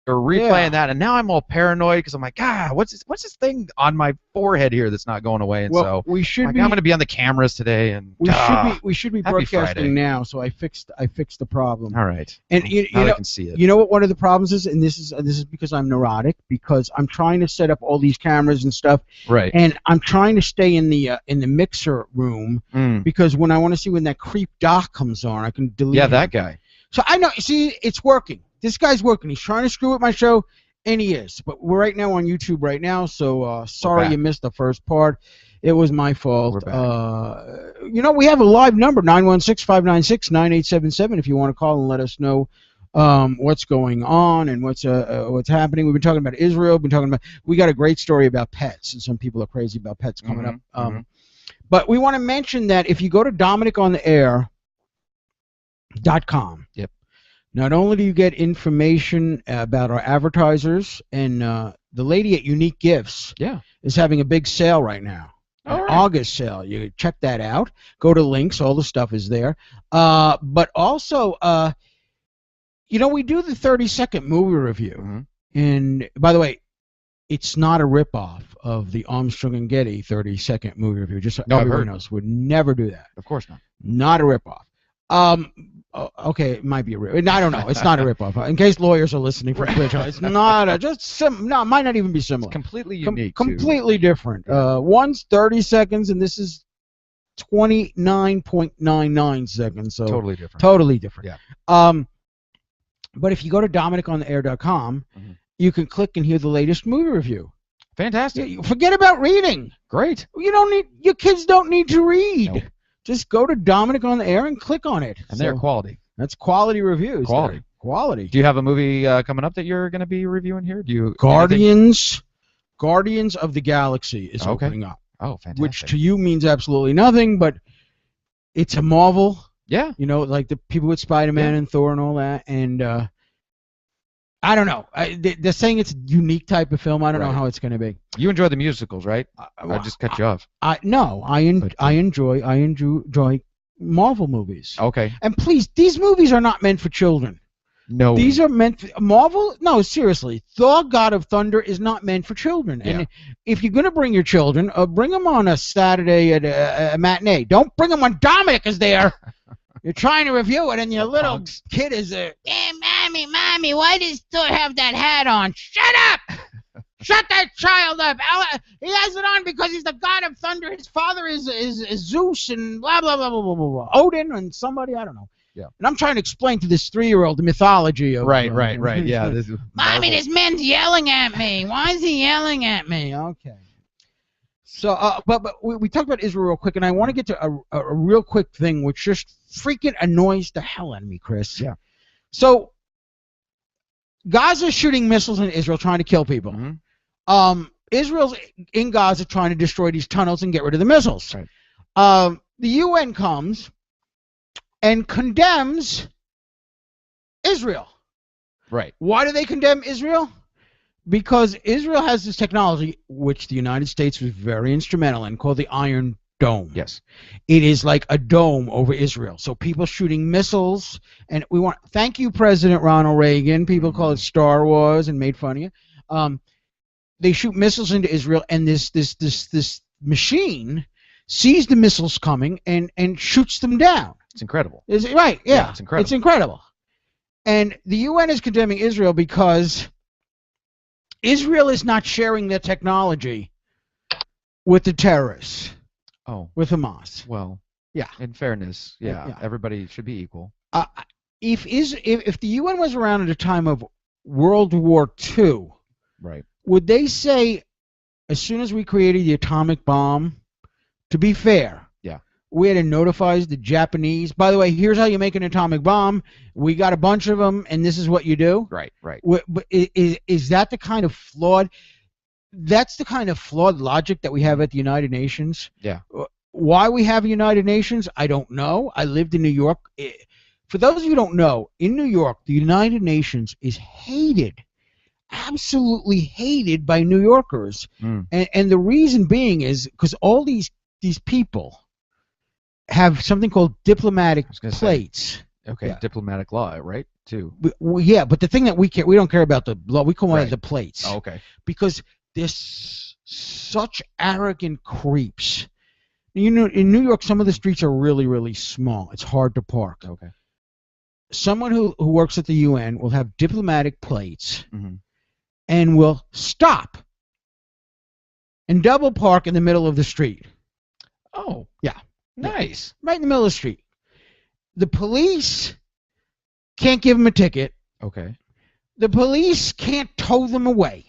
or replaying that, and now I'm all paranoid because I'm like, what's this thing on my forehead here that's not going away? And well, so we should I'm going to be on the cameras today, and we should be broadcasting now. So I fixed the problem. All right, and you know, I can see it. You know what one of the problems is, and this is because I'm neurotic, because I'm trying to set up all these cameras and stuff, right? And I'm trying to stay in the mixer room because when I want to see when that creep doc comes on, I can delete. Yeah, him. that guy. So I know. See, it's working. This guy's working. He's trying to screw with my show, and he is. But we're right now on YouTube right now, so sorry you missed the first part. It was my fault. We're back. You know, we have a live number, 916-596-9877, if you want to call and let us know what's going on and what's happening. We've been talking about Israel. We got a great story about pets, and some people are crazy about pets coming up. But we want to mention that if you go to DominiConTheAir.com. Yep. Not only do you get information about our advertisers, and the lady at Unique Gifts is having a big sale right now, an August sale. You check that out. Go to links. All the stuff is there. But also, you know, we do the 30-second movie review. And by the way, it's not a ripoff of the Armstrong and Getty 30-second movie review. Just so everyone knows, would never do that. Of course not. Not a ripoff. Okay, it might be a rip. I don't know. It's not a ripoff. In case lawyers are listening from Twitch, it's not a, no, it might not even be similar. It's completely unique. Completely different. One's 30 seconds, and this is 29.99 seconds. So totally different. Totally different. Yeah. But if you go to DominiConTheAir.com, you can click and hear the latest movie review. Fantastic. Forget about reading. Great. Your kids don't need to read. Nope. Just go to Dominic on the Air and click on it. And they're quality. That's quality reviews. Quality. Do you have a movie coming up that you're going to be reviewing here? Guardians of the Galaxy is opening up. Oh, fantastic. Which to you means absolutely nothing, but it's a Marvel. Yeah. You know, like the people with Spider-Man and Thor and all that. And I don't know. They're saying it's a unique type of film. I don't know how it's going to be. You enjoy the musicals, right? I just cut you off. No, I enjoy Marvel movies. Okay. And please, these movies are not meant for children. No. These are meant for Marvel. No, seriously. Thor: God of Thunder is not meant for children. Yeah. And if you're going to bring your children, bring them on a Saturday at a matinee. Don't bring them when Dominic is there. You're trying to review it, and your little kid is there. Hey, mommy, why does Thor have that hat on? Shut up! Shut that child up! He has it on because he's the god of thunder. His father is Zeus and blah, blah, blah, blah, blah, blah. Odin and somebody, I don't know. Yeah. And I'm trying to explain to this 3-year-old the mythology of... Right. Yeah. This is Mommy, this man's yelling at me. Why is he yelling at me? Okay. So, but we talked about Israel real quick, and I want to get to a real quick thing which just freaking annoys the hell out of me, Chris. Yeah. So, Gaza's shooting missiles in Israel, trying to kill people. Israel's in Gaza trying to destroy these tunnels and get rid of the missiles. Right. The UN comes and condemns Israel. Right. Why do they condemn Israel? Because Israel has this technology, which the United States was very instrumental in, called the Iron Dome. Yes. It is like a dome over Israel. So people shooting missiles, and thank you, President Ronald Reagan. People call it Star Wars and made fun of you. They shoot missiles into Israel, and this machine sees the missiles coming and shoots them down. It's incredible. Is it right? Yeah. It's incredible. It's incredible. And the UN is condemning Israel because Israel is not sharing their technology with the terrorists. Oh. With Hamas. Well. Yeah. In fairness, everybody should be equal. If the UN was around at a time of World War II, right, would they say, as soon as we created the atomic bomb, to be fair, we had to notify the Japanese, by the way, here's how you make an atomic bomb. We got a bunch of them, and this is what you do. Right. But is that the kind of flawed? That's the kind of flawed logic that we have at the United Nations. Yeah. Why we have a United Nations, I don't know. I lived in New York. For those of you who don't know, in New York, the United Nations is hated, absolutely hated by New Yorkers. And the reason being is because all these people have something called diplomatic plates. Okay, Yeah. diplomatic law, right? Too. Yeah, but the thing that we don't care about the law. We call it Right. the plates. Oh, okay. Because there's such arrogant creeps. You know, in New York, some of the streets are really, really small. It's hard to park. Okay. Someone who works at the UN will have diplomatic plates Mhm. and will stop and double park in the middle of the street. Oh. Yeah. Nice. Right in the middle of the street. The police can't give them a ticket. Okay. The police can't tow them away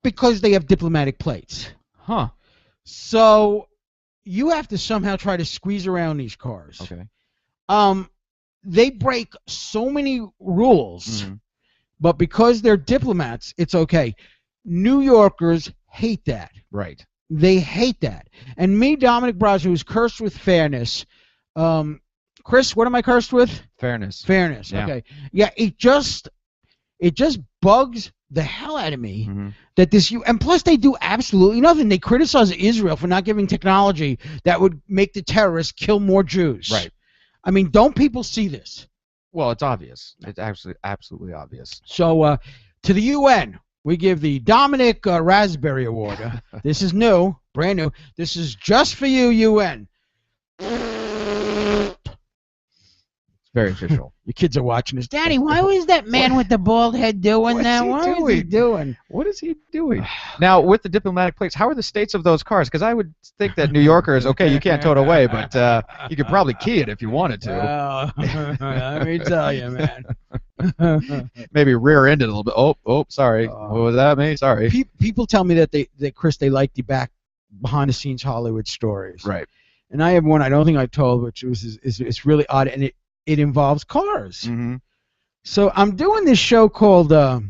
because they have diplomatic plates. Huh. So you have to somehow try to squeeze around these cars. Okay. They break so many rules, Mhm. but because they're diplomats, it's okay. New Yorkers hate that. Right. They hate that. And me, Dominic Brasher, who's cursed with fairness. Chris, what am I cursed with? Fairness. Fairness. Yeah. Okay. Yeah, it just bugs the hell out of me Mhm. that and plus they do absolutely nothing. They criticize Israel for not giving technology that would make the terrorists kill more Jews. Right. I mean, don't people see this? Well, it's obvious. It's absolutely obvious. So to the UN, we give the Dominic Raspberry Award. This is new, brand new. This is just for you, UN. It's very official. Your kids are watching this. Daddy, why was that man with the bald head doing What's that? he What was he doing? What is he doing? Now, with the diplomatic plates, how are the states of those cars? Because I would think that New Yorkers, okay, you can't tow it away, but you could probably key it if you wanted to. Let me tell you, man. Maybe rear end it a little bit. Oh, sorry. What was that, me? Sorry. People tell me that Chris, they like the behind the scenes Hollywood stories. Right. And I have one I don't think I told, which is really odd, and it involves cars. Mm-hmm. So I'm doing this show called we're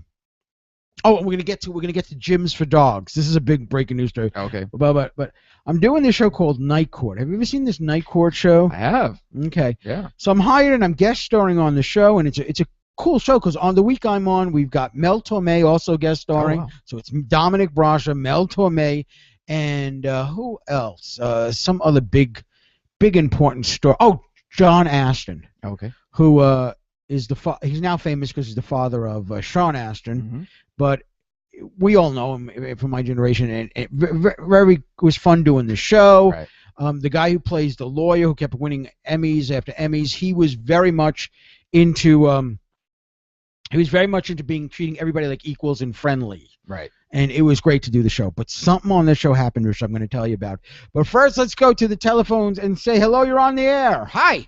gonna get to Gyms for Dogs. This is a big breaking news story. Okay. But I'm doing this show called Night Court. Have you ever seen this Night Court show? I have. Okay. Yeah. So I'm hired and I'm guest starring on the show, and it's a cool show because on the week I'm on, we've got Mel Torme also guest starring. Oh, wow. So it's Dominic Brasher, Mel Torme, and who else? Some other big important star. Oh, John Aston. Okay. Who is he's now famous because he's the father of Sean Aston, Mm-hmm. but we all know him from my generation, and it was fun doing the show. Right. The guy who plays the lawyer who kept winning Emmys after Emmys, he was very much into treating everybody like equals and friendly. Right. And it was great to do the show. But something on the show happened, which I'm going to tell you about. But first, let's go to the telephones and say hello. You're on the air. Hi.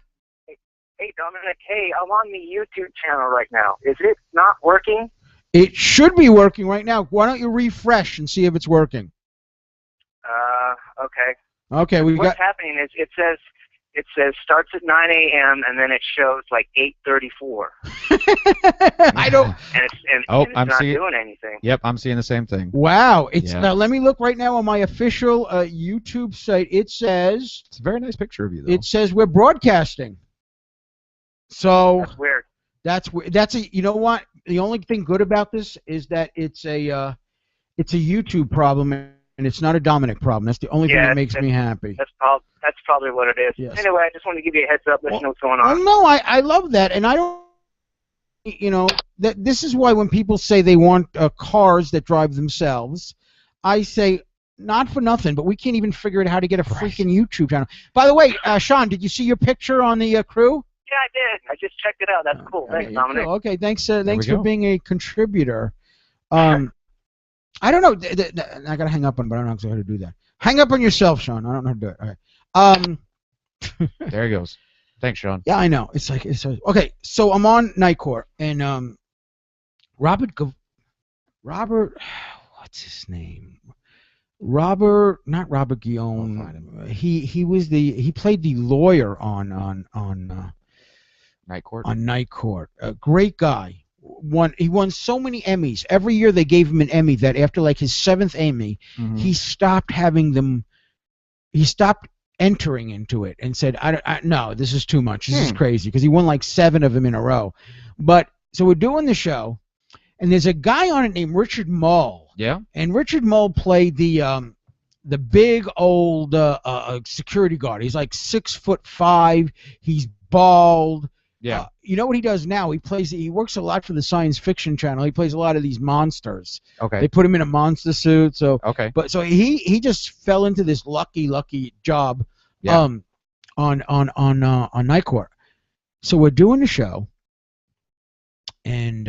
Hey, Dominic. Hey, I'm on the YouTube channel right now. Is it not working? It should be working right now. Why don't you refresh and see if it's working? Okay. Okay, What's happening is it says starts at 9 a.m. and then it shows like 8:34. I don't. And it's I'm not seeing- doing anything. Yep, I'm seeing the same thing. Wow. It's Yeah. Now let me look right now on my official YouTube site. It says It's a very nice picture of you, though. we're broadcasting. So That's weird. that's you know what? The only thing good about this is that it's a YouTube problem and it's not a Dominic problem. That's the only thing that makes me happy. That's probably what it is. Yes. Anyway, I just wanted to give you a heads up, let you know what's going Oh on. no, I love that, and I don't. You know that this is why when people say they want cars that drive themselves, I say not for nothing, but we can't even figure out how to get a freaking YouTube channel. By the way, Sean, did you see your picture on the crew? Yeah, I did. I just checked it out. That's cool. Thanks, Dominic. Cool. Okay, thanks. we Thanks for go. being a contributor. I don't know. I gotta hang up on, but I don't know how to do that. Hang up on yourself, Sean. I don't know how to do it. All right. There he goes. Thanks, Sean. Yeah, I know. It's okay. So I'm on Night Court, and Robert, what's his name? Not Robert Guillaume. He played the lawyer on Night Court. on Night Court. A great guy. He won so many Emmys. Every year they gave him an Emmy. That after like his 7th Emmy, Mhm. he stopped having them. He stopped entering into it and said, no, this is too much. This is crazy, because he won like 7 of them in a row. But so we're doing the show, and there's a guy on it named Richard Mull. Yeah. And Richard Mull played the big old security guard. He's like 6'5". He's bald. Yeah. You know what he does now? He works a lot for the Science Fiction Channel. He plays a lot of these monsters. Okay. They put him in a monster suit. So Okay. But so he just fell into this lucky job. Yeah. On Night Court. So we're doing the show, and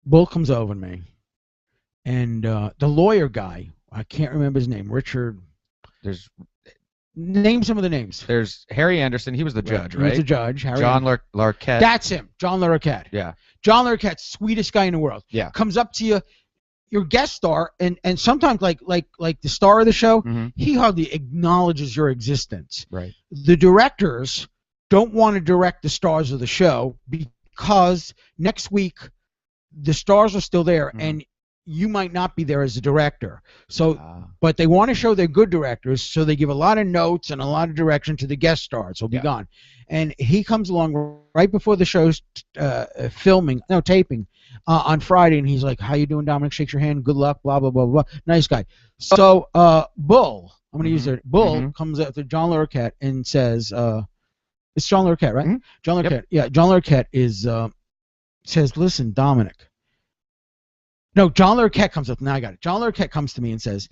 Bull comes over to me, and the lawyer guy, I can't remember his name, Richard. Name some of the names. There's Harry Anderson. He was the judge, right? He was the judge. John Larroquette. That's him. John Larroquette. Yeah. John Larroquette, sweetest guy in the world. Yeah. Comes up to you, your guest star, and sometimes like the star of the show, he hardly acknowledges your existence. Right. The directors don't want to direct the stars of the show because next week the stars are still there and you might not be there as a director. So, but they want to show they're good directors, so they give a lot of notes and a lot of direction to the guest stars who'll be gone. And he comes along right before the show's taping on Friday, and he's like, "How you doing, Dominic? Shakes your hand. Good luck. Blah blah blah blah." Nice guy. So, Bull, I'm gonna use it. Bull comes up to John Larroquette and says, "It's John Larroquette, right?" John Larroquette. Yep. Yeah, John Larroquette says, "Listen, Dominic." No, John Larroquette comes up. Now I got it. John Larroquette comes to me and says,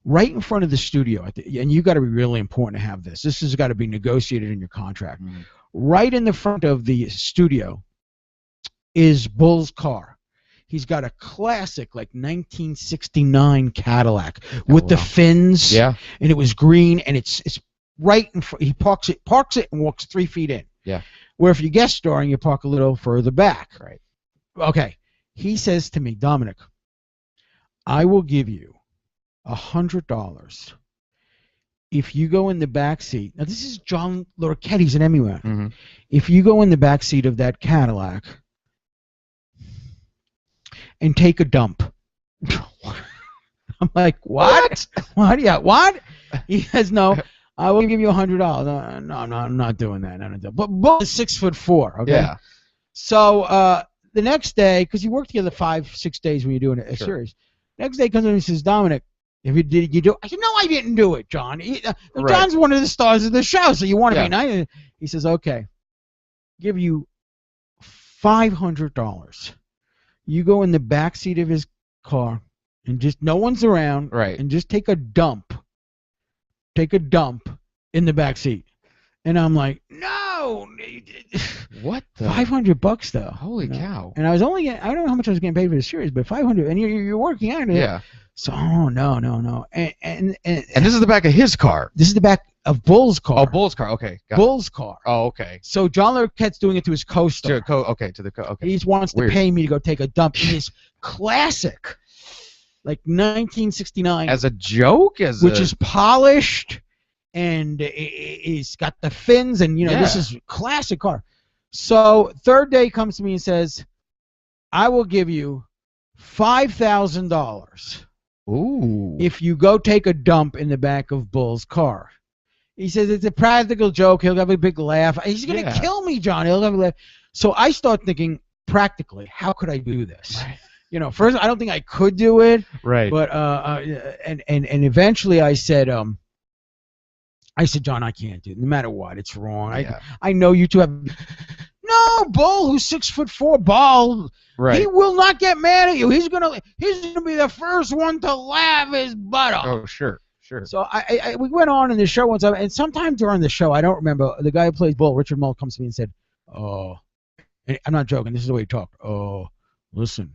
right in front of the studio, and you got to be really important to have this. This has got to be negotiated in your contract. Right in the front of the studio is Bull's car. He's got a classic, like 1969 Cadillac with the fins. Yeah. And it was green, and it's right in front. He parks it, and walks 3 feet in. Yeah. Where if you guest starring, you park a little further back. Right. Okay. He says to me, Dominic, I will give you $100 if you go in the back seat. Now this is John Larroquette. He's an Emmy winner. If you go in the back seat of that Cadillac and take a dump. I'm like, what? What? Yeah, what? He says, no, I will give you $100. No, I'm not doing that. But Bull is 6'4". Okay. Yeah. So the next day, because you work together 5-6 days when you're doing a series. Next day comes in and says, Dominic, if you did, you do. I said, no, I didn't do it, John. John's one of the stars of the show, so you want to be nice. He says, okay, give you $500. You go in the back seat of his car and just no one's around, and just take a dump. Take a dump in the back seat. And I'm like, no. What the? $500 though. Holy cow. And I was only getting, I don't know how much I was getting paid for the series, but $500, and you're working out of it. Yeah. So no. And this is the back of his car. This is the back of Bull's car. Oh, Bull's car. Okay. Bull's car. Oh, okay. So John Larroquette's doing it to his co-star. Okay. He just wants to pay me to go take a dump in this classic, like 1969. As a joke? Which is polished. And he's got the fins, and this is a classic car. So third day comes to me and says, I will give you $5,000 if you go take a dump in the back of Bull's car. He says it's a practical joke. He'll have a big laugh. He's going to kill me, John. He'll have a laugh. So I start thinking, practically, how could I do this? Right. First, I don't think I could do it. Right. But and eventually I said, John, I can't do it. No matter what, it's wrong. I know you two have. No, Bull, who's 6'4", bald. Right. He will not get mad at you. He's gonna be the first one to laugh his butt off. Oh, sure. So we went on in the show once, and sometime during the show, I don't remember, the guy who plays Bull, Richard Mull, comes to me and said, "Oh," and I'm not joking. This is the way he talked. "Oh, listen.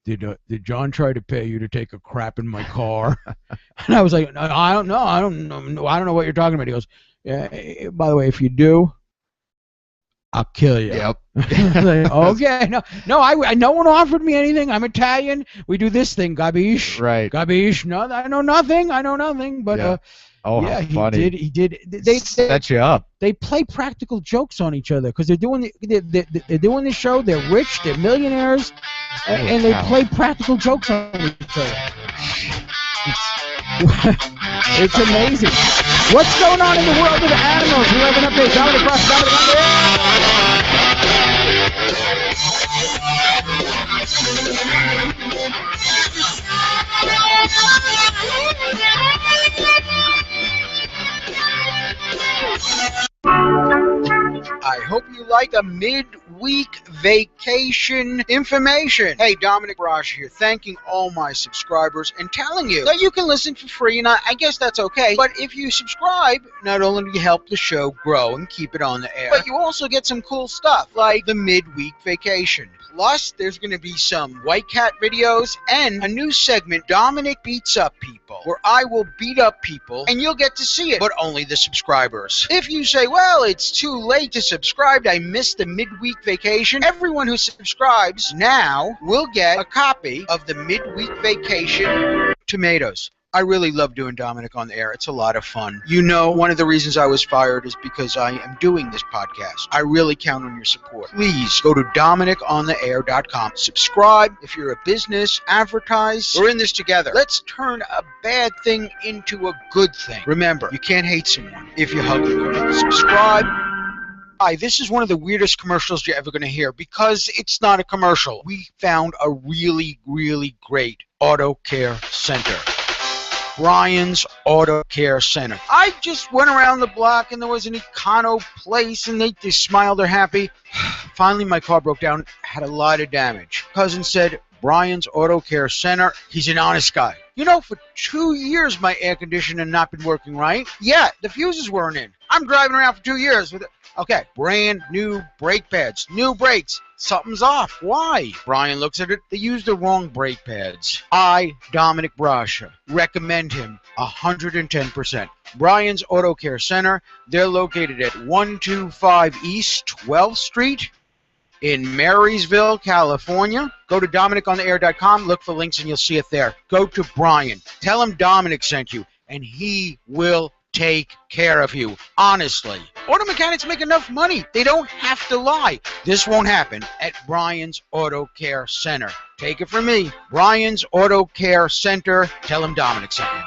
Did John try to pay you to take a crap in my car?" And I was like, I don't know. I don't know what you're talking about. He goes, "Yeah, by the way, if you do, I'll kill you." Yep. Like, okay. No one offered me anything. I'm Italian. We do this thing, gabish. Right. Gabish. No, I know nothing. But how funny. He did. They set you up. They play practical jokes on each other because they're doing the show. They're rich. They're millionaires, and they play practical jokes on each other. It's amazing. What's going on in the world of the animals? We have an update. Dominic Cross, Dominic like a midweek vacation information. Hey, Dominic Brascia here, thanking all my subscribers and telling you that you can listen for free, and I guess that's okay. But if you subscribe, not only do you help the show grow and keep it on the air, but you also get some cool stuff like the midweek vacation. Plus, there's going to be some White Cat videos and a new segment, Dominic Beats Up People, where I will beat up people and you'll get to see it, but only the subscribers. If you say, well, it's too late to subscribe, I missed the midweek vacation, everyone who subscribes now will get a copy of the midweek vacation tomatoes. I really love doing Dominic on the Air. It's a lot of fun. You know, one of the reasons I was fired is because I am doing this podcast. I really count on your support. Please go to DominicOnTheAir.com. Subscribe if you're a business, advertise. We're in this together. Let's turn a bad thing into a good thing. Remember, you can't hate someone if you hug them. Subscribe. Hi, this is one of the weirdest commercials you're ever going to hear because it's not a commercial. We found a really, really great auto care center. Brian's Auto Care Center. I just went around the block and there was an Econo place and they smiled, they're happy. Finally, my car broke down, had a lot of damage. Cousin said, Brian's Auto Care Center, he's an honest guy. You know, for 2 years my air conditioner had not been working right. Yeah, the fuses weren't in. I'm driving around for 2 years with it. Okay, brand new brake pads, new brakes. Something's off. Why? Brian looks at it. They used the wrong brake pads. I, Dominic Brascia, recommend him 110%. Brian's Auto Care Center. They're located at 125 East 12th Street in Marysville, California. Go to DominicOnTheAir.com. Look for links and you'll see it there. Go to Brian. Tell him Dominic sent you, and he will take care of you, honestly. Auto mechanics make enough money. They don't have to lie. This won't happen at Brian's Auto Care Center. Take it from me. Brian's Auto Care Center. Tell him Dominic sent you.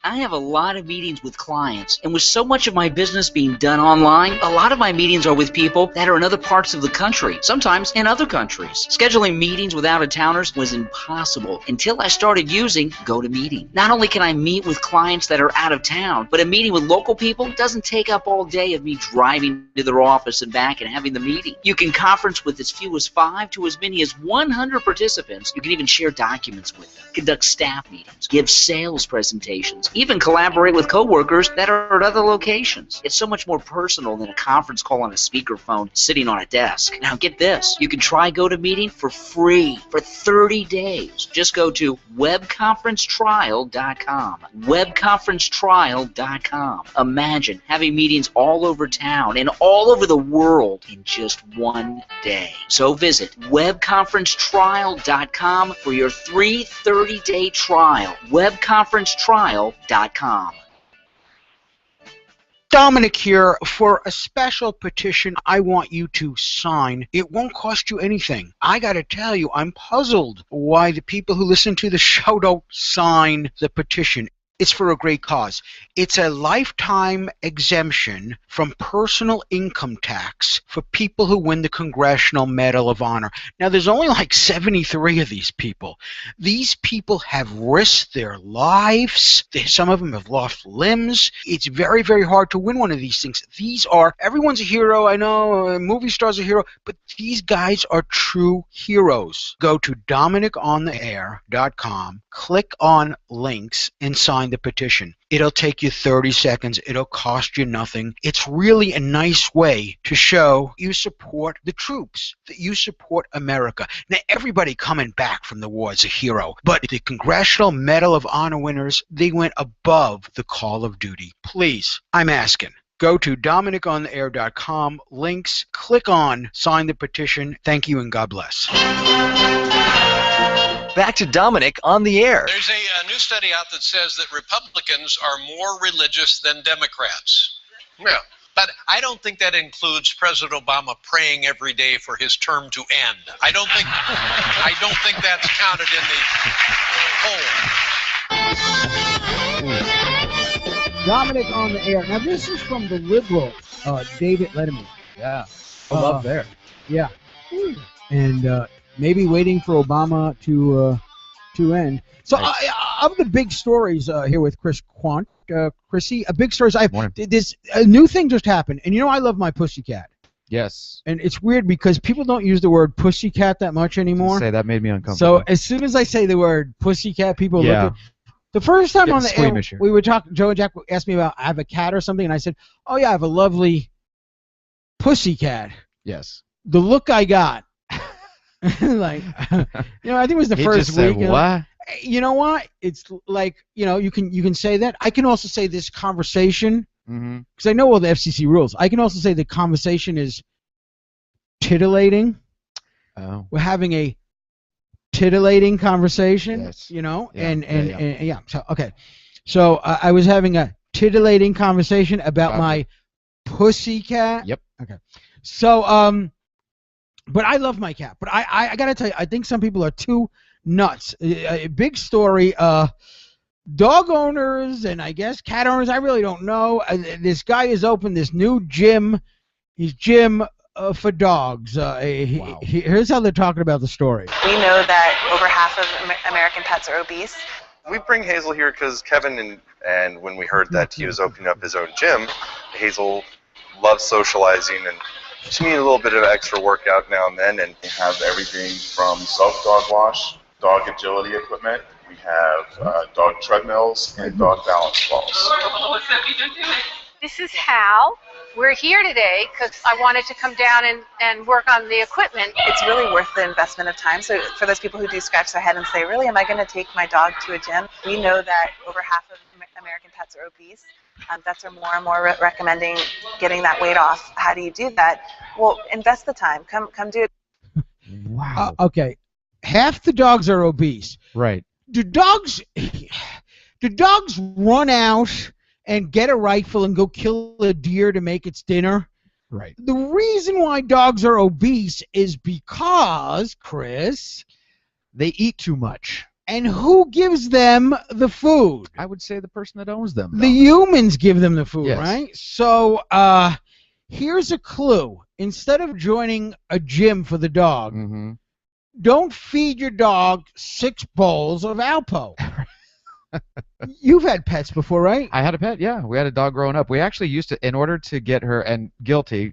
I have a lot of meetings with clients, and with so much of my business being done online, a lot of my meetings are with people that are in other parts of the country, sometimes in other countries. Scheduling meetings with out-of-towners was impossible until I started using GoToMeeting. Not only can I meet with clients that are out of town, but a meeting with local people doesn't take up all day of me driving to their office and back and having the meeting. You can conference with as few as 5 to as many as 100 participants. You can even share documents with them, conduct staff meetings, give sales presentations, even collaborate with coworkers that are at other locations. It's so much more personal than a conference call on a speakerphone sitting on a desk. Now get this, you can try GoToMeeting for free for 30 days. Just go to webconferencetrial.com. webconferencetrial.com. Imagine having meetings all over town and all over the world in just one day. So visit webconferencetrial.com for your free 30-day trial. webconferencetrial.com. Dominic here for a special petition I want you to sign. It won't cost you anything. I gotta tell you, I'm puzzled why the people who listen to the show don't sign the petition. It's for a great cause. It's a lifetime exemption from personal income tax for people who win the Congressional Medal of Honor. Now, there's only like 73 of these people. These people have risked their lives. Some of them have lost limbs. It's very, very hard to win one of these things. Everyone's a hero, I know, movie stars are a hero, but these guys are true heroes. Go to DominicOnTheAir.com, click on links, and sign the petition. It'll take you 30 seconds. It'll cost you nothing. It's really a nice way to show you support the troops, that you support America. Now, everybody coming back from the war is a hero, but the Congressional Medal of Honor winners, they went above the call of duty. Please, I'm asking. Go to DominicOnTheAir.com, links, click on sign the petition. Thank you and God bless. Back to Dominic on the Air. There's a new study out that says that Republicans are more religious than Democrats. Yeah, but I don't think that includes President Obama praying every day for his term to end. I don't think that's counted in the poll. Dominic on the Air. Now, this is from the liberal, David Letterman. Yeah, I love there. Yeah. And maybe waiting for Obama to end. So, of the big stories here with Chris Quant, Chrissy. A big story. Morning. A new thing just happened, and I love my pussycat. Yes. And it's weird because people don't use the word pussycat that much anymore. Say that made me uncomfortable. So as soon as I say the word pussycat, people look at. The first time on the air, we were talking. Joe and Jack asked me about I have a cat or something, and I said, "Oh yeah, I have a lovely pussycat." Yes. The look I got, like, I think it was the first just week. Said, what? You know what? It's like, you can say that. I can also say this conversation, because I know all the FCC rules. I can also say the conversation is titillating. Oh. We're having a titillating conversation, yes. And so okay. So I was having a titillating conversation about my pussycat. Yep. Okay. So, but I love my cat. But I got to tell you, I think some people are too nuts. A big story. Dog owners and I guess cat owners, I really don't know. This guy has opened this new gym. He's gym for dogs. Wow. Here's how they're talking about the story. We know that over half of American pets are obese. We bring Hazel here because Kevin and when we heard that he was opening up his own gym, Hazel loves socializing and she needed a little bit of extra workout now and then. And we have everything from self-dog wash, dog agility equipment. We have dog treadmills and dog balance balls. This is Hal. We're here today because I wanted to come down and work on the equipment. It's really worth the investment of time. So for those people who do scratch their head and say, really, am I going to take my dog to a gym? We know that over half of American pets are obese. Vets are more and more recommending getting that weight off. How do you do that? Well, invest the time. Come do it. Wow. Okay. Half the dogs are obese. Right. Do dogs run out and get a rifle and go kill a deer to make its dinner? Right. The reason why dogs are obese is because, Chris, they eat too much. And who gives them the food? I would say the person that owns them. The humans give them the food, yes. Right? So here's a clue. Instead of joining a gym for the dog, don't feed your dog 6 bowls of Alpo. You've had pets before, right? I had a pet, yeah. We had a dog growing up. We actually used to, in order to get her, and guilty,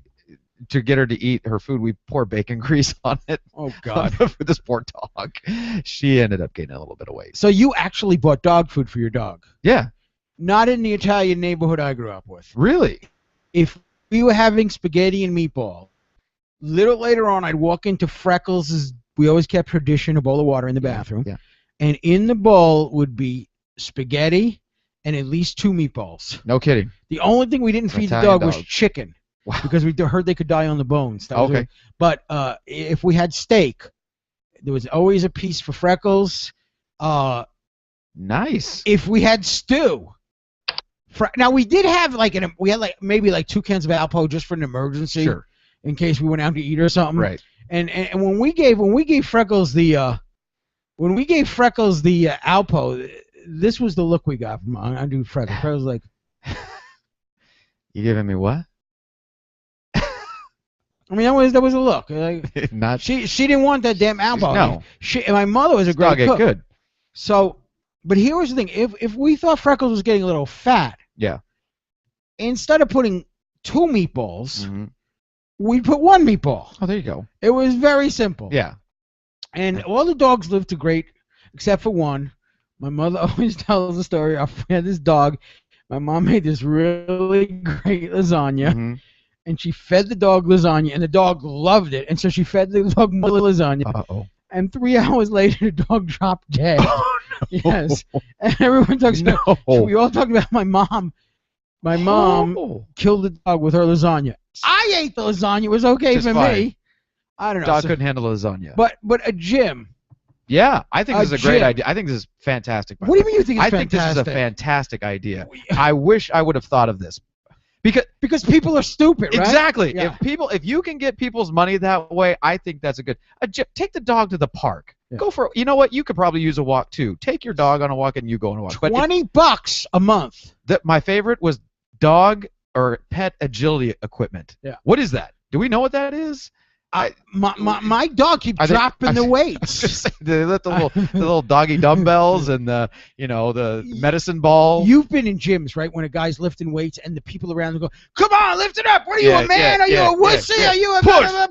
to get her to eat her food, we pour bacon grease on it. Oh, God. For this poor dog. She ended up gaining a little bit of weight. So you actually bought dog food for your dog? Yeah. Not in the Italian neighborhood I grew up with. Really? If we were having spaghetti and meatball, little later on I'd walk into Freckles', we always kept her dishing a bowl of water in the bathroom, and in the bowl would be spaghetti and at least 2 meatballs. No kidding. The only thing we didn't feed the dog was chicken. Wow. Because we heard they could die on the bones. Okay. But if we had steak, there was always a piece for Freckles. Nice. If we had stew, now we did have maybe 2 cans of Alpo just for an emergency, sure, in case we went out to eat or something. Right. And when we gave Freckles the Alpo, this was the look we got from Freckles. Freckles was like, "You giving me what?" I mean, that was a look. Like, Not she didn't want that damn Alpo. No. My mother was a great cook. Good. So, but here was the thing: if we thought Freckles was getting a little fat, instead of putting 2 meatballs, we put 1 meatball. Oh, there you go. It was very simple. Yeah. And all the dogs lived to great, except for one. My mother always tells the story. We had this dog. My mom made this really great lasagna, and she fed the dog lasagna, and the dog loved it. And so she fed the dog more lasagna. Uh-oh. And 3 hours later, the dog dropped dead. Yes. And everyone talks about. We all talked about my mom. My mom killed the dog with her lasagna. I ate the lasagna. It was okay Just for fine. me. I don't know. Dog couldn't handle lasagna. But a gym. Yeah, I think this is a great idea. I think this is fantastic. What do you mean you think it's fantastic? I think this is a fantastic idea. I wish I would have thought of this. Because people are stupid, right? Exactly. Yeah. If you can get people's money that way, I think that's a good. Take the dog to the park. Yeah. Go for. You know what? You could probably use a walk too. Take your dog on a walk and you go on a walk. $20 a month. My favorite was dog or pet agility equipment. Yeah. What is that? Do we know what that is? My dog keeps dropping the weights. Just saying, the little doggy dumbbells and the medicine ball. You've been in gyms, right? When a guy's lifting weights and the people around go, "Come on, lift it up! What are you, a man? Are you a wussy? Are you a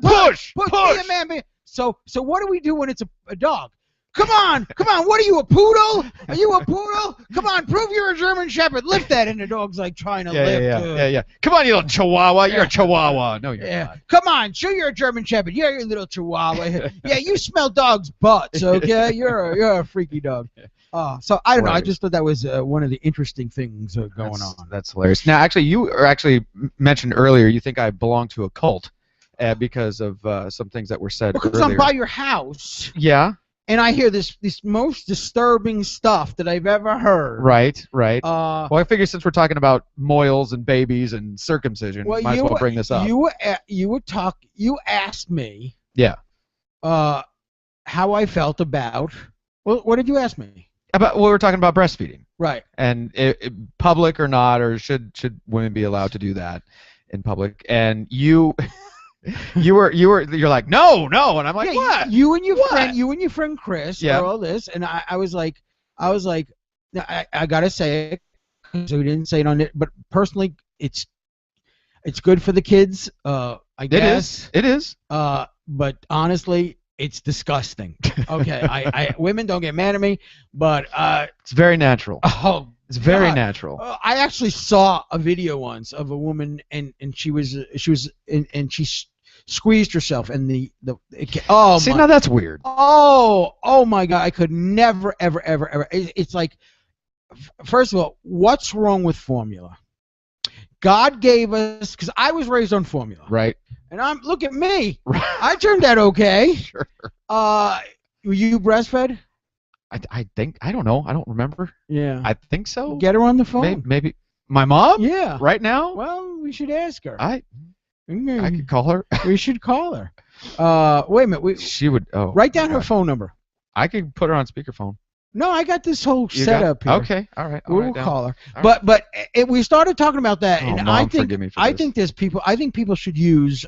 push? Be a man." So what do we do when it's a dog? Come on! What are you, a poodle? Are you a poodle? Come on, prove you're a German Shepherd. Lift that, and the dog's like trying to lift. Yeah. Come on, you little Chihuahua. You're a Chihuahua. No, you're not. Come on, show you're a German Shepherd. Yeah, you're a little Chihuahua. Yeah, you smell dogs' butts. Okay, you're a freaky dog. So I don't know. I just thought that was one of the interesting things going on. That's hilarious. Now, actually, you mentioned earlier you think I belong to a cult because of some things that were said earlier. Because I'm by your house. Yeah. And I hear this most disturbing stuff that I've ever heard. Right. Well, I figure since we're talking about moils and babies and circumcision, might as well bring this up. You asked me. Yeah. How I felt about. Well, what did you ask me? We're talking about breastfeeding. Right. And public or not, or should women be allowed to do that in public? And you're like no, and I'm like, what? You and your friend Chris or all this, and I was like, I gotta say it because we didn't say it on it, but personally, it's good for the kids. I guess it is. But honestly, it's disgusting. Okay, women don't get mad at me, but it's very natural. Oh. It's very natural. I actually saw a video once of a woman, and she squeezed herself, and now that's weird. Oh my God! I could never ever. It's like, first of all, what's wrong with formula? God gave us, because I was raised on formula, right? And look at me. I turned out okay. Sure. Were you breastfed? I think, I don't know. I don't remember. Yeah. I think so. Get her on the phone. Maybe. My mom? Yeah. Right now? Well, we should ask her. I could call her. We should call her. Wait a minute. She would. Oh. Write down her phone number. I could put her on speakerphone. No, I got this whole setup here. Okay. All right. We'll call her. Right. But we started talking about that, and Mom, forgive me for this. I think people should use.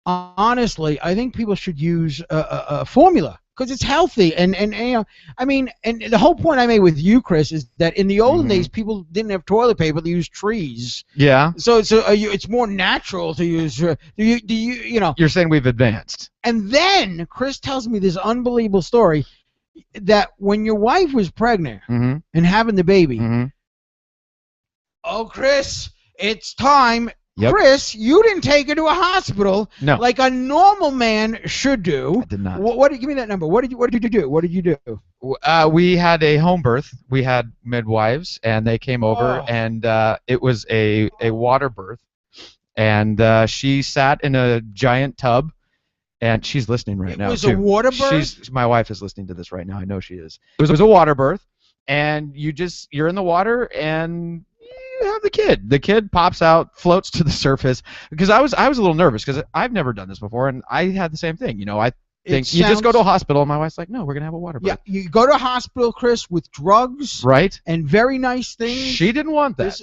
Honestly, I think people should use a formula. Because it's healthy, and the whole point I made with you, Chris, is that in the olden days people didn't have toilet paper; they used trees. Yeah. So it's more natural to use. You're saying we've advanced. And then Chris tells me this unbelievable story that when your wife was pregnant and having the baby, oh, Chris, it's time. Yep. Chris, you didn't take her to a hospital like a normal man should do. I did not. Give me that number. What did you do? What did you do? We had a home birth. We had midwives, and they came over, and it was a water birth. And she sat in a giant tub, and she's listening right now. It was a water birth? My wife is listening to this right now. I know she is. It was a water birth, and you're in the water, and you have the kid. The kid pops out, floats to the surface. Because I was a little nervous because I've never done this before, and I had the same thing. I think you just go to a hospital. And my wife's like, no, we're gonna have a water birth. Yeah, you go to a hospital, Chris, with drugs, right, and very nice things. She didn't want that.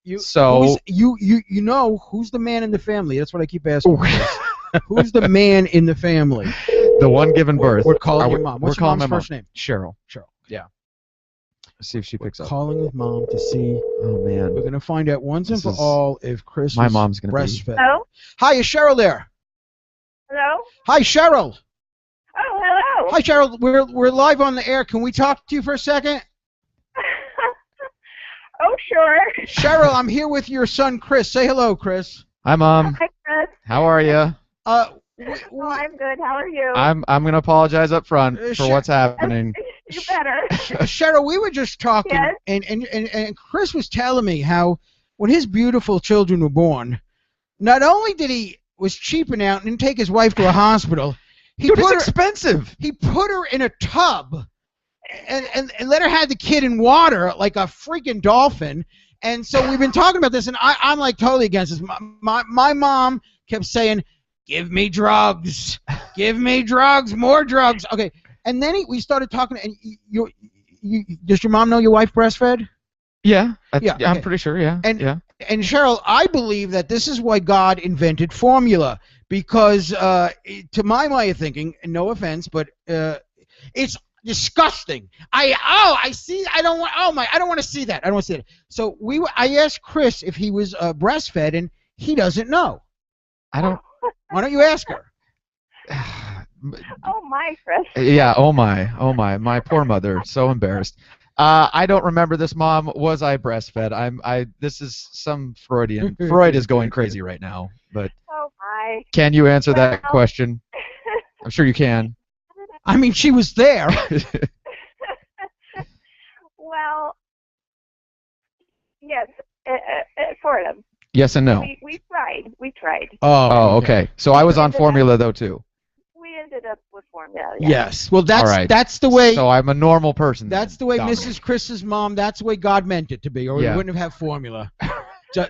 You know who's the man in the family? That's what I keep asking. Who's the man in the family? The one giving birth. We're calling your mom. What's your mom's first name? Cheryl. Yeah. Let's see if she picks up. Calling with mom to see. Oh man. We're gonna find out once and for all if Chris. My mom's gonna breastfed. Hello. Hi, is Cheryl there? Hello. Hi, Cheryl. Oh, hello. Hi, Cheryl. We're live on the air. Can we talk to you for a second? Oh, sure. Cheryl, I'm here with your son, Chris. Say hello, Chris. Hi, Mom. Hi, Chris. How are you? I'm good. How are you? I'm gonna apologize up front for what's happening. You better. Cheryl, we were just talking, yes? and Chris was telling me how when his beautiful children were born, not only did he was cheaping out and didn't take his wife to a hospital, it's expensive. He put her in a tub and let her have the kid in water like a freaking dolphin. And so we've been talking about this, and I'm like totally against this. My mom kept saying, "Give me drugs, give me drugs, more drugs." Okay, and then we started talking, and does your mom know your wife breastfed? Yeah, okay. I'm pretty sure. Yeah, And Cheryl, I believe that this is why God invented formula, because to my way of thinking, no offense, but it's disgusting. I see. I don't want. I don't want to see that. I don't want to see that. So I asked Chris if he was breastfed, and he doesn't know. I don't. Why don't you ask her? Oh my, Chris. Yeah. Oh my. My poor mother. So embarrassed. I don't remember this, Mom. Was I breastfed? This is some Freudian. Freud is going crazy right now. But Oh my. can you answer that question? I'm sure you can. I mean, she was there. Well, yes, sort of. Yes and no. We tried. We tried. Oh, okay. So I was on formula though too. We ended up with formula. Yes. Well, that's All right. that's the way. So I'm a normal person. That's the way Dominic. Mrs. Chris's mom. That's the way God meant it to be, or we Yeah. wouldn't have had formula.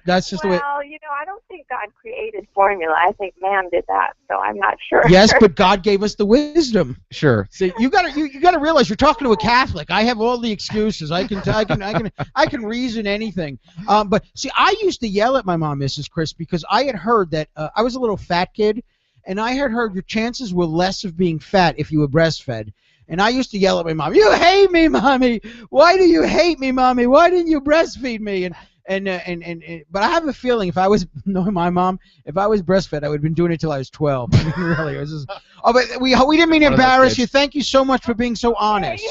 That's just the way. Well, I don't think God created formula. I think man did that, so I'm not sure. Yes, but God gave us the wisdom. Sure. See, you gotta realize you're talking to a Catholic. I have all the excuses. I can reason anything. But see, I used to yell at my mom, Mrs. Chris, because I had heard that I was a little fat kid, and I had heard your chances were less of being fat if you were breastfed. And I used to yell at my mom, "You hate me, mommy. Why do you hate me, mommy? Why didn't you breastfeed me?" But I have a feeling if I was knowing my mom, if I was breastfed, I would have been doing it till I was 12. Really, it was just, but we didn't mean to embarrass you. Thank you so much for being so honest.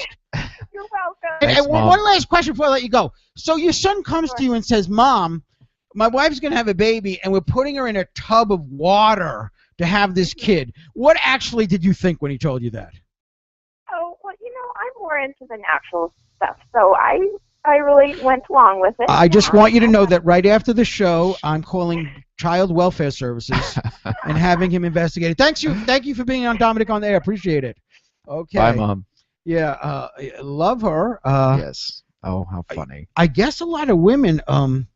You're welcome. And one last question before I let you go. So your son comes to you and says, "Mom, my wife's gonna have a baby, and we're putting her in a tub of water to have this kid." What actually did you think when he told you that? Oh, well, I'm more into the natural stuff, so I really went along with it. I just want you to know that right after the show, I'm calling Child Welfare Services and having him investigated. Thank you for being on Dominic on the Air. Appreciate it. Okay. Bye, Mom. Yeah, love her. Yes. Oh, how funny. I guess a lot of women,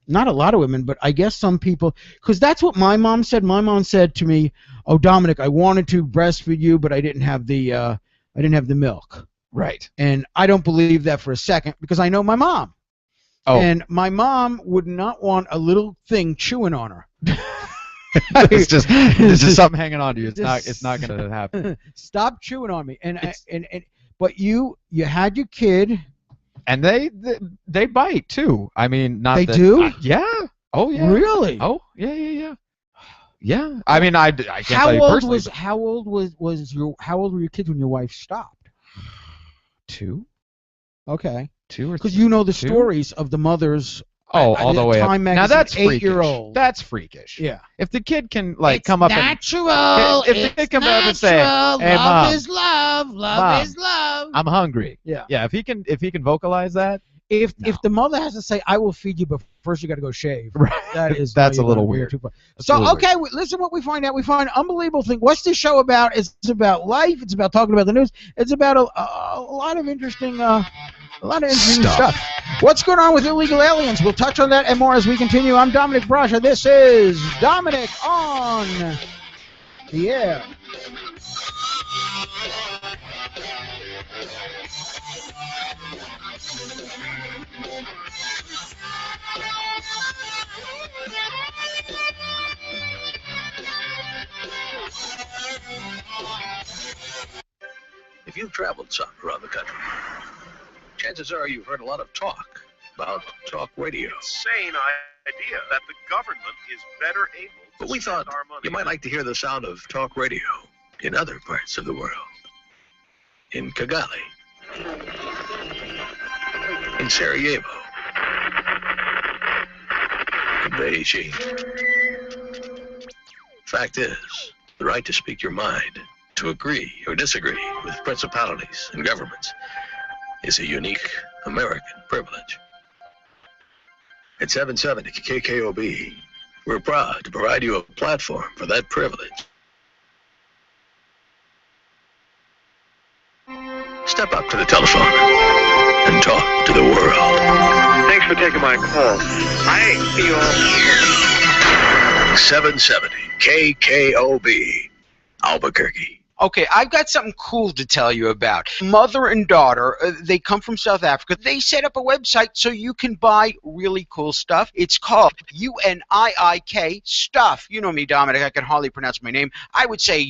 not a lot of women, but I guess some people, because that's what my mom said. My mom said to me, "Oh, Dominic, I wanted to breastfeed you, but I didn't have the milk." Right. And I don't believe that for a second because I know my mom. Oh. And my mom would not want a little thing chewing on her. It's just something hanging on to you. It's not going to happen. Stop chewing on me. But you had your kid. And they bite too. I mean, not they that, do. Yeah. Oh yeah. Really? Oh yeah. Yeah. I mean, I can't tell you personally. How old were your kids when your wife stopped? 2. Okay. 2 or 3. Because you know the stories of the mothers. Oh, all the way up. Now that's freakish. 8-year-old. That's freakish. Yeah. If the kid can it's come up natural. and if the kid comes up and say, "Hey, love Mom, is love. Love is love. I'm hungry." Yeah. Yeah. If he can vocalize that. If the mother has to say, "I will feed you, but first you got to go shave," right. That's a little weird. So okay, listen, what we find out. We find an unbelievable thing. What's this show about? It's about life. It's about talking about the news. It's about a lot of interesting, stuff. What's going on with illegal aliens? We'll touch on that and more as we continue. I'm Dominic Brasha. This is Dominic on the Air. If you've traveled some around the country, chances are you've heard a lot of talk about talk radio. Insane idea that the government is better able to But we spend thought our money. you might like to hear the sound of talk radio in other parts of the world. In Kigali, in Sarajevo, in Beijing. Fact is, the right to speak your mind, to agree or disagree with principalities and governments, is a unique American privilege. At 770 KKOB, we're proud to provide you a platform for that privilege. Step up to the telephone and talk to the world. Thanks for taking my call. I feel 770 KKOB, Albuquerque. Okay, I've got something cool to tell you about. Mother and daughter, they come from South Africa. They set up a website so you can buy really cool stuff. It's called UNIIK Stuff. You know me, Dominic. I can hardly pronounce my name. I would say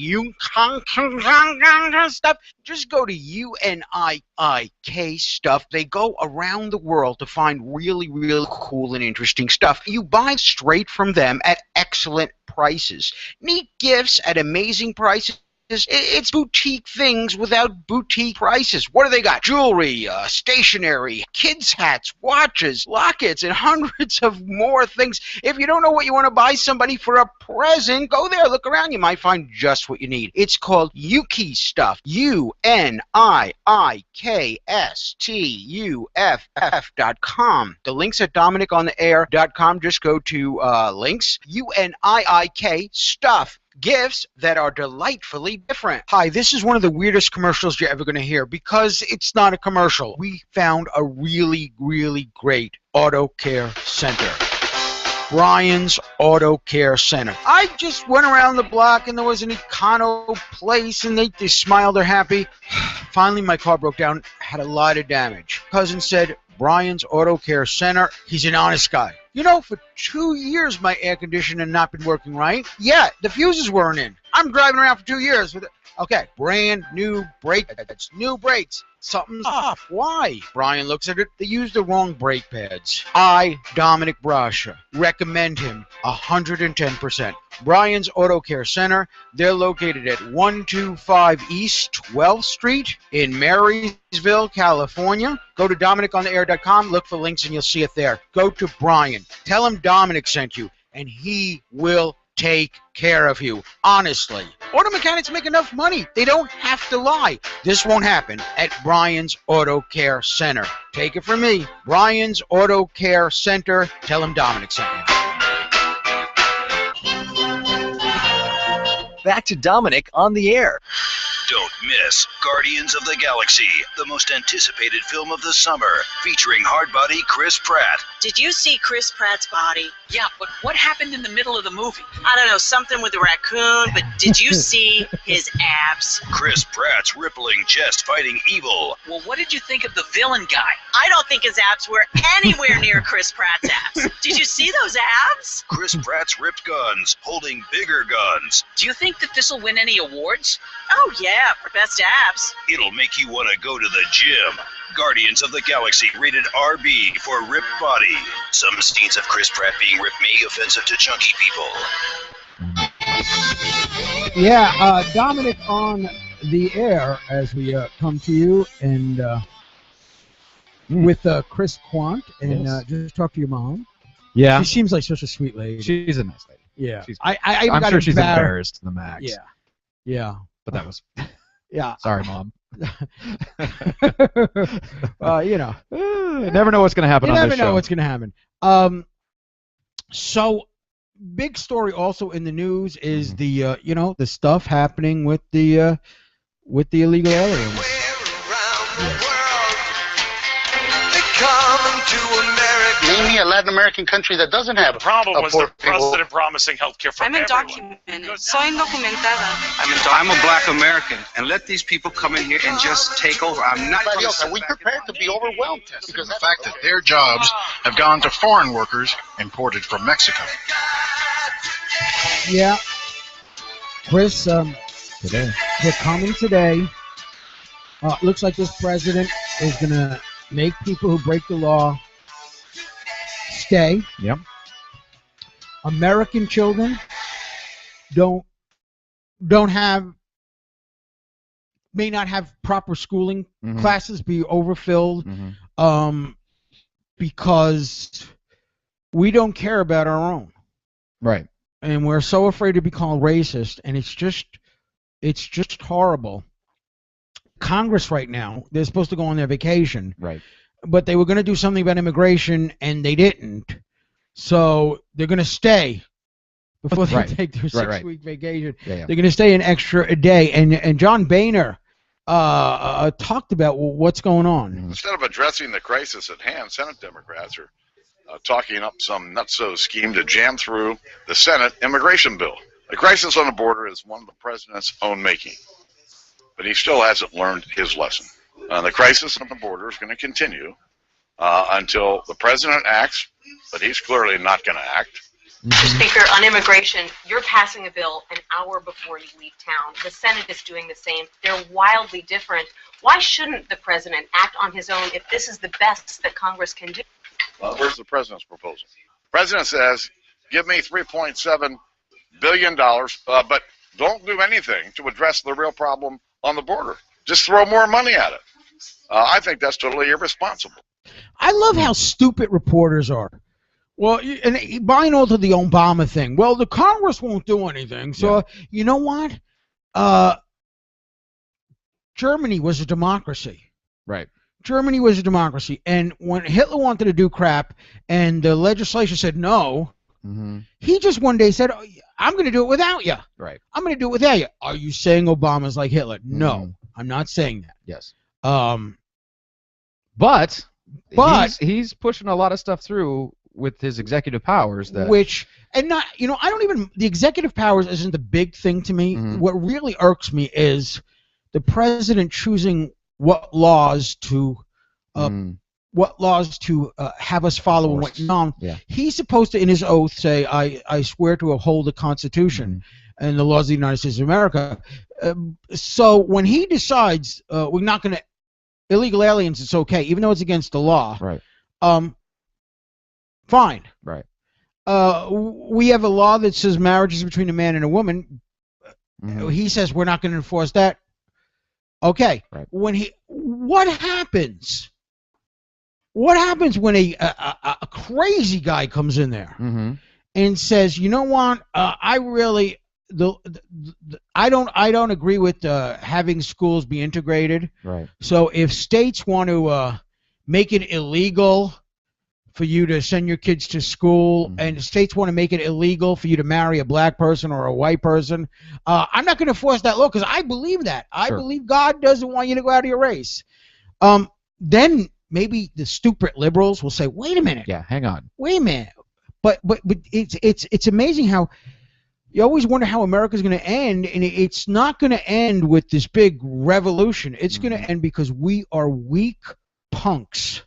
stuff. Just go to UNIIK Stuff. They go around the world to find really, really cool and interesting stuff. You buy straight from them at excellent prices. Neat gifts at amazing prices. It's boutique things without boutique prices. What do they got? Jewelry, stationery, kids' hats, watches, lockets, and hundreds of more things. If you don't know what you want to buy somebody for a present, go there, look around. You might find just what you need. It's called Yuki Stuff. UNIIKSTUFF.com. The link's at DominicOnTheAir.com. Just go to links. UNIIK Stuff. Gifts that are delightfully different. Hi, this is one of the weirdest commercials you're ever going to hear because it's not a commercial. We found a really, really great auto care center. Brian's Auto Care Center. I just went around the block and there was an Econo place and they smiled, they're happy. Finally, my car broke down, had a lot of damage. Cousin said, Brian's Auto Care Center, he's an honest guy. You know, for 2 years my air conditioner had not been working right. Yeah, the fuses weren't in. I'm driving around for 2 years with it. Okay, brand new brake pads. New brakes. Something's off. Why? Brian looks at it. They used the wrong brake pads. I, Dominic Brascia, recommend him 110%. Brian's Auto Care Center. They're located at 125 East 12th Street in Marysville, California. Go to DominicOnTheAir.com. Look for links and you'll see it there. Go to Brian. Tell him Dominic sent you, and he will take care of you. Honestly. Auto mechanics make enough money. They don't have to lie. This won't happen at Brian's Auto Care Center. Take it from me. Brian's Auto Care Center. Tell him Dominic sent you. Back to Dominic on the air. Don't miss Guardians of the Galaxy, the most anticipated film of the summer, featuring hardbody Chris Pratt. Did you see Chris Pratt's body? Yeah, but what happened in the middle of the movie? I don't know, something with the raccoon, but did you see his abs? Chris Pratt's rippling chest fighting evil. Well, what did you think of the villain guy? I don't think his abs were anywhere near Chris Pratt's abs. Did you see those abs? Chris Pratt's ripped guns, holding bigger guns. Do you think that this will win any awards? Oh, yeah, for best abs. It'll make you want to go to the gym. Guardians of the Galaxy, rated RB for ripped body. Some scenes of Chris Pratt being ripped may be offensive to chunky people. Yeah, Dominic on the air as we come to you and with Chris Quant and Yes. just talk to your mom. Yeah. She seems like such a sweet lady. She's a nice lady. Yeah. She's, I I'm got sure she's embarrassed. embarrassed to the max. Yeah. Yeah. But that was... Yeah. Sorry, Mom. You know. You never know what's going to happen You on never this know show. what's going to happen. So, big story also in the news is the the stuff happening with the illegal aliens. Name me a Latin American country that doesn't have The problem was the people. president promising health care for I'm everyone. undocumented. Soy indocumentada. I'm a black American, and let these people come in here and just take over. I'm not going to Are we prepared to be overwhelmed? Because The fact that their jobs have gone to foreign workers imported from Mexico. Yeah. Chris, Today. they're coming today. Looks like this president is going to make people who break the law stay. Yep. American children may not have proper schooling. Mhm. Classes be overfilled Mhm. because we don't care about our own. Right. And we're so afraid to be called racist, and it's just horrible. Congress right now, they're supposed to go on their vacation. Right. But they were going to do something about immigration, and they didn't. So they're going to stay before they Right. take their Right, right. six-week vacation. Yeah. They're going to stay an extra day. And John Boehner talked about what's going on. Instead of addressing the crisis at hand, Senate Democrats are talking up some nutso scheme to jam through the Senate immigration bill. The crisis on the border is one of the president's own making. but he still hasn't learned his lesson. The crisis on the border is going to continue until the president acts, but he's clearly not going to act. Mr. Speaker, on immigration, you're passing a bill an hour before you leave town. The Senate is doing the same. They're wildly different. Why shouldn't the president act on his own if this is the best that Congress can do? Well, where's the president's proposal? The president says, give me $3.7 billion, but don't do anything to address the real problem on the border. Just throw more money at it. I think that's totally irresponsible. I love how stupid reporters are. Well, and buying all to the Obama thing. Well, the Congress won't do anything. So, you know what? Germany was a democracy. Right. Germany was a democracy. And when Hitler wanted to do crap and the legislature said no, he just one day said, I'm going to do it without you. Right. I'm going to do it without you. Are you saying Obama's like Hitler? No, I'm not saying that. Yes. But he's pushing a lot of stuff through with his executive powers that the executive powers isn't the big thing to me. What really irks me is the president choosing what laws to have us follow and what not. He's supposed to, in his oath, say, I swear to uphold the Constitution and the laws of the United States of America. So when he decides we're not going to illegal aliens, it's okay, even though it's against the law. Right. Fine. Right. We have a law that says marriage is between a man and a woman. He says we're not going to enforce that. Okay. Right. What happens? What happens when a crazy guy comes in there and says, you know what? I really I don't agree with having schools be integrated. Right. So if states want to make it illegal for you to send your kids to school, and states want to make it illegal for you to marry a black person or a white person, I'm not going to force that law because I believe that. I believe God doesn't want you to go out of your race. Then maybe the stupid liberals will say, wait a minute. Yeah, hang on. Wait a minute. But it's amazing how you always wonder how America's going to end, and it's not going to end with this big revolution. It's going to end because we are weak punks.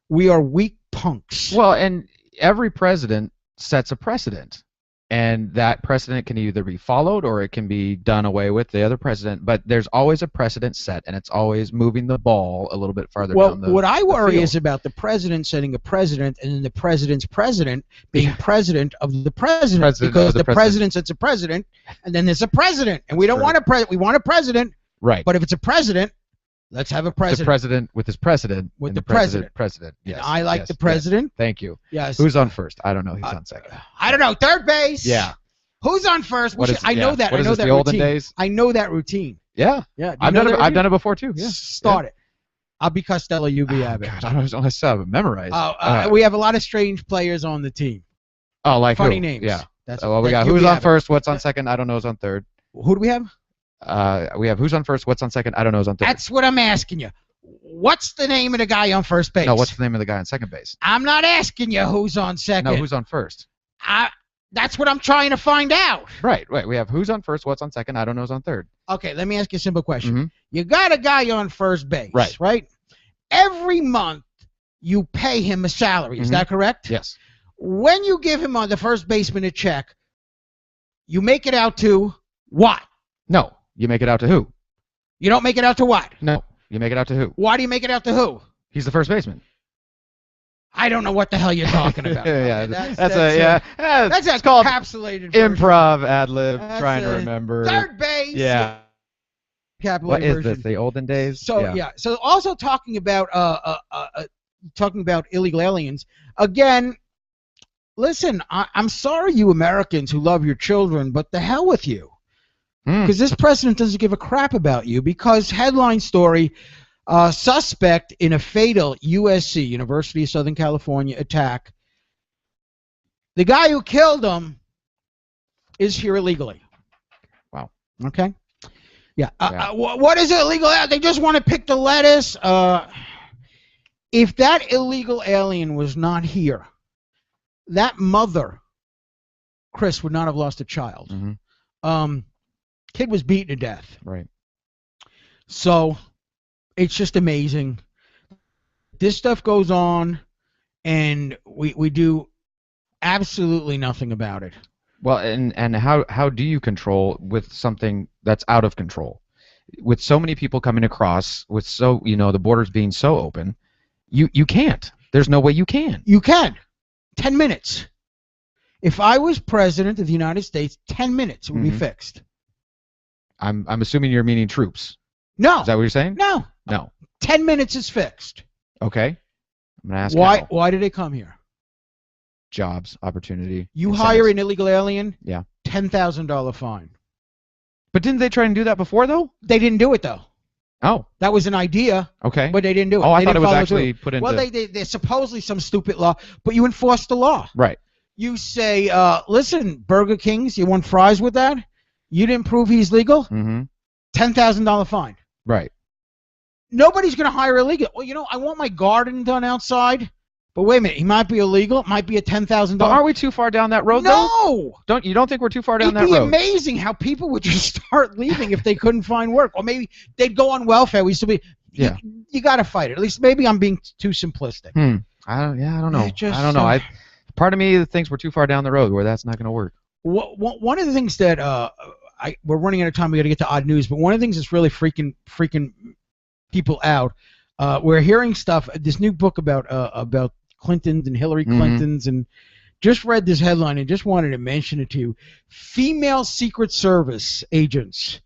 We are weak punks. Well, and every president sets a precedent, and that precedent can either be followed or it can be done away with, the other president, but there's always a precedent set, and it's always moving the ball a little bit farther down the Well, what I worry field. is about the president setting a president, and then the president's president being president of the president, because the president sets a president, and then there's a president, and we don't want a president. We want a president, right? But if it's a president, let's have a president. The president with his president. With and the president. president. Yes. And I like yes, the president. Yes. Thank you. Yes. Who's on first? I don't know. Who's on second? I don't know. Third base. Yeah. Who's on first? I know that. What I is know this, that the olden routine. days? I know that routine. Yeah. Yeah. I've done it before too. Yeah. Start it. I'll be Costello. You be Abbott. God, I still have it memorized. We have a lot of strange players on the team. Oh, like funny who? names. Yeah. That's well, we got who's on first, what's on second, I don't know who's on third. Who do we have? We have who's on first, what's on second, I don't know who's on third. That's what I'm asking you. What's the name of the guy on first base? No, what's the name of the guy on second base? I'm not asking you who's on second. No, who's on first? That's what I'm trying to find out. Right. We have who's on first, what's on second, I don't know who's on third. Okay, let me ask you a simple question. You got a guy on first base, right? Every month you pay him a salary. Is that correct? Yes. When you give him on the first baseman a check, you make it out to what? No, you make it out to who? You don't make it out to what? No, you make it out to who? Why do you make it out to who? He's the first baseman. I don't know what the hell you're talking about. Yeah, that's it's called encapsulated improv, ad lib, trying to remember. Third base. Yeah. What is this? The olden days? So yeah. So also talking about illegal aliens again. Listen, I'm sorry, you Americans who love your children, but the hell with you, because this president doesn't give a crap about you. Because headline story: suspect in a fatal USC University of Southern California attack. The guy who killed him is here illegally. Wow. Okay. Yeah. What is illegal? They just want to pick the lettuce. If that illegal alien was not here, that mother, Chris, would not have lost a child. Kid was beaten to death. Right. So it's just amazing. This stuff goes on, and we do absolutely nothing about it. Well, and how do you control with something that's out of control? With so many people coming across, with the borders being so open, you can't. There's no way you can. You can. 10 minutes. If I was president of the United States, 10 minutes it would be fixed. I'm assuming you're meaning troops. No. Is that what you're saying? No. No. 10 minutes is fixed. Okay. I'm gonna ask Why? how. Why did they come here? Jobs, opportunity. You incentives. hire an illegal alien. Yeah. $10,000 fine. But didn't they try and do that before though? They didn't do it though. Oh. That was an idea. Okay. But they didn't do it. Oh, I They thought it didn't was follow actually through. put into. Well, there's supposedly some stupid law, but you enforce the law. Right. You say, listen, Burger Kings, you want fries with that? You didn't prove he's legal? Mm-hmm. $10,000 fine. Right. Nobody's going to hire illegal. Well, I want my garden done outside. But wait a minute, he might be illegal. It might be a $10,000. But aren't we too far down that road? No. Though? You don't think we're too far down It'd that be road? amazing how people would just start leaving if they couldn't find work, or maybe they'd go on welfare. We still be. Yeah. You got to fight it. At least maybe I'm being too simplistic. I don't know. It just, I don't know. Part of me thinks we're too far down the road where that's not going to work. One of the things that we're running out of time. We got to get to odd news, but one of the things that's really freaking people out. We're hearing stuff. This new book about Clintons and Hillary Clintons, and just read this headline and just wanted to mention it to you. Female Secret Service agents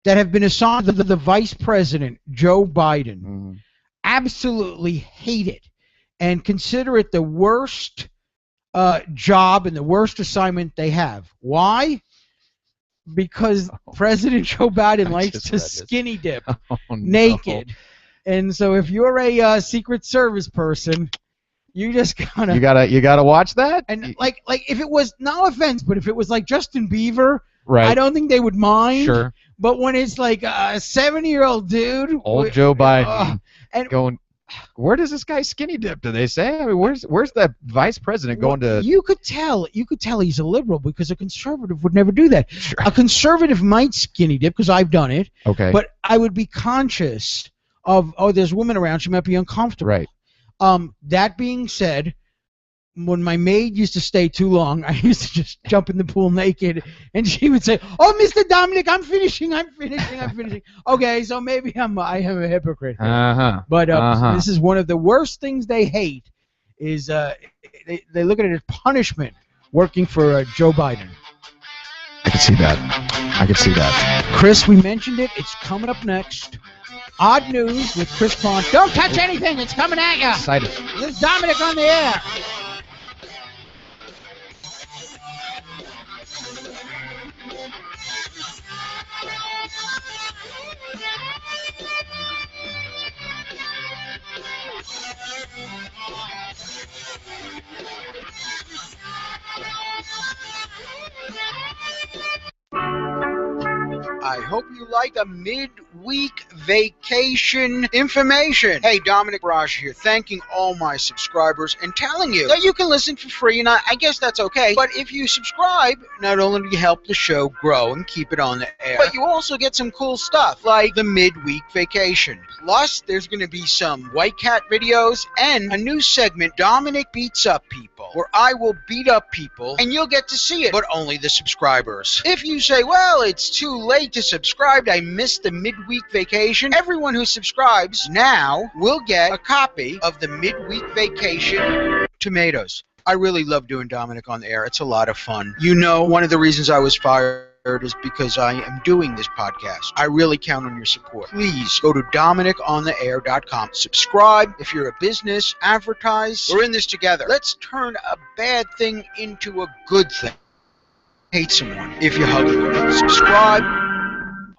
that have been assigned to the Vice President, Joe Biden, absolutely hate it and consider it the worst job and the worst assignment they have. Why? Because President Joe Biden likes to skinny dip naked. And so if you're a Secret Service person, you just gotta you gotta watch that. And like if it was, no offense, but if it was like Justin Bieber, right, I don't think they would mind. Sure. But when it's like a 70-year-old dude, old Joe Biden, and going, where does this guy skinny dip? Do they say? I mean, where's that vice president going to? You could tell he's a liberal because a conservative would never do that. Sure. A conservative might skinny dip because I've done it. Okay. But I would be conscious of, there's women around, she might be uncomfortable. Right. That being said, when my maid used to stay too long, I used to just jump in the pool naked, and she would say, "Oh, Mr. Dominic, I'm finishing." Okay, so maybe I am a hypocrite. But this is one of the worst things they hate is they look at it as punishment working for Joe Biden. I can see that. Chris, we mentioned it. It's coming up next. Odd News with Chris Pond. Don't touch anything. It's coming at you. Excited. This is Dominic on the air. I hope you like a midweek vacation information. Hey, Dominic Raj here, thanking all my subscribers and telling you that you can listen for free, and I guess that's okay. But if you subscribe, not only do you help the show grow and keep it on the air, but you also get some cool stuff like the midweek vacation. Plus, there's going to be some White Cat videos and a new segment, Dominic Beats Up People, where I will beat up people and you'll get to see it, but only the subscribers. If you say, well, it's too late to subscribe, I missed the midweek vacation, everyone who subscribes now will get a copy of the midweek vacation tomatoes. I really love doing Dominic on the air. It's a lot of fun. You know, one of the reasons I was fired is because I am doing this podcast. I really count on your support. Please go to DominicOnTheAir.com. Subscribe if you're a business, advertise. We're in this together. Let's turn a bad thing into a good thing. Hate someone if you hug them. Subscribe.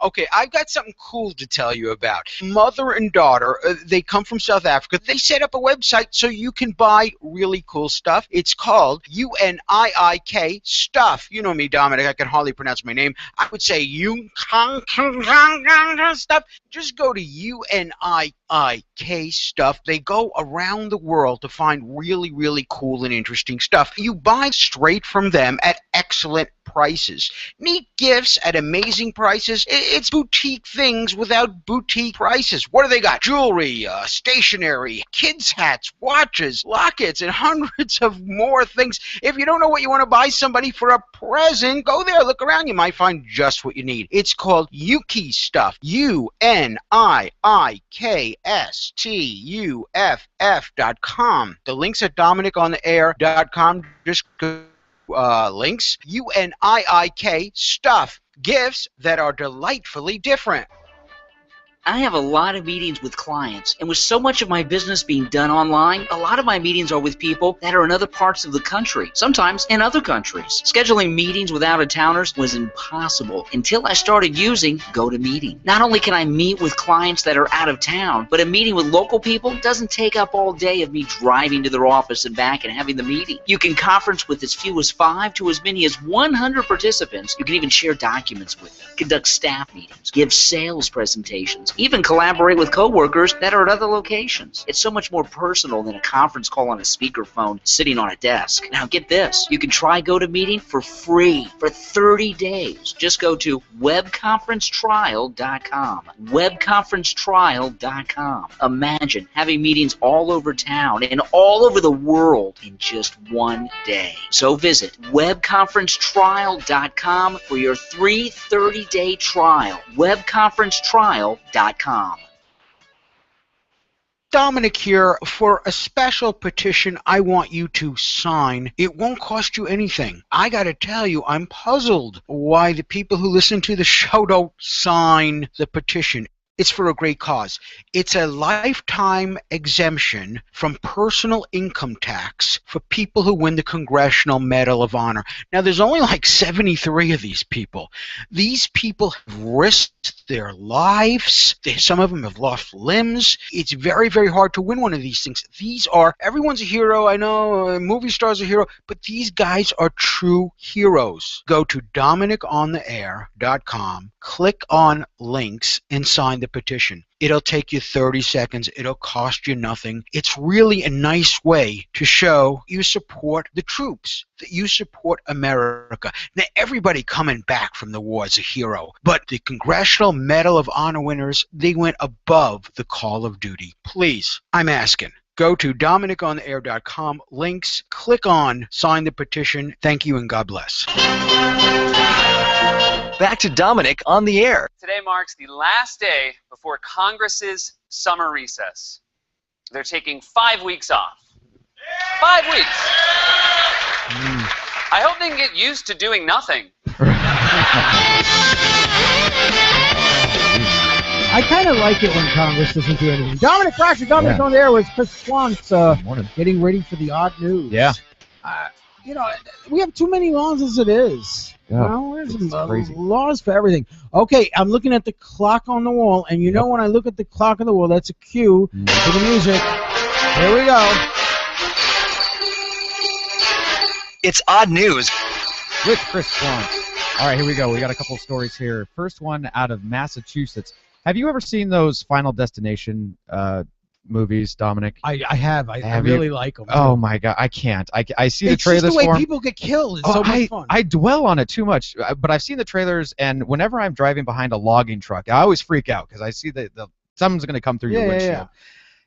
Okay, I've got something cool to tell you about. Mother and daughter, they come from South Africa. They set up a website so you can buy really cool stuff. It's called UNIIK Stuff. You know me, Dominic. I can hardly pronounce my name. I would say Stuff. Just go to UNIIK Stuff. They go around the world to find really, really cool and interesting stuff. You buy straight from them at excellent prices. Need gifts at amazing prices? It's boutique things without boutique prices. What do they got? Jewelry, stationery, kids' hats, watches, lockets, and hundreds of more things. If you don't know what you want to buy somebody for a present, go there, look around. You might find just what you need. It's called Yuki Stuff. UNIIKSTUFF.com. The links at DominicOnTheAir.com. Just go links. UNIIK Stuff. Gifts that are delightfully different. I have a lot of meetings with clients, and with so much of my business being done online, a lot of my meetings are with people that are in other parts of the country, sometimes in other countries. Scheduling meetings with out-of-towners was impossible until I started using GoToMeeting. Not only can I meet with clients that are out of town, but a meeting with local people doesn't take up all day of me driving to their office and back and having the meeting. You can conference with as few as 5 to as many as 100 participants. You can even share documents with them, conduct staff meetings, give sales presentations, even collaborate with coworkers that are at other locations. It's so much more personal than a conference call on a speakerphone sitting on a desk. Now get this, you can try GoToMeeting for free for 30 days. Just go to webconferencetrial.com. webconferencetrial.com. Imagine having meetings all over town and all over the world in just one day. So visit webconferencetrial.com for your free 30-day trial. webconferencetrial.com. Dominic here for a special petition I want you to sign. It won't cost you anything. I gotta tell you, I'm puzzled why the people who listen to the show don't sign the petition. It's for a great cause. It's a lifetime exemption from personal income tax for people who win the Congressional Medal of Honor. Now, there's only like 73 of these people. These people have risked their lives. Some of them have lost limbs. It's very, very hard to win one of these things. These are, everyone's a hero, I know, movie stars are a hero, but these guys are true heroes. Go to DominicOnTheAir.com, click on links, and sign the petition. It'll take you 30 seconds. It'll cost you nothing. It's really a nice way to show you support the troops, that you support America. Now, everybody coming back from the war is a hero, but the Congressional Medal of Honor winners, they went above the call of duty. Please, I'm asking. Go to DominicOnTheAir.com, links, click on sign the petition. Thank you and God bless. Back to Dominic on the air. Today marks the last day before Congress's summer recess. They're taking 5 weeks off. 5 weeks! I hope they can get used to doing nothing. I kind of like it when Congress doesn't do anything. Dominic Crasher, Dominic on the air with Chris Swans, getting ready for the odd news. Yeah. You know, we have too many laws as it is. Yeah, you know, there's laws for everything. Okay, I'm looking at the clock on the wall, and you know when I look at the clock on the wall, that's a cue for the music. Here we go. It's odd news with Chris Swan. All right, here we go. We got a couple stories here. First one out of Massachusetts. Have you ever seen those Final Destination movies, Dominic? I have. I really like them. Oh my God, I can't. I see the trailers. It's just the way for people get killed. It's so much fun. I dwell on it too much, but I've seen the trailers, and whenever I'm driving behind a logging truck, I always freak out because I see something's going to come through your windshield. Yeah.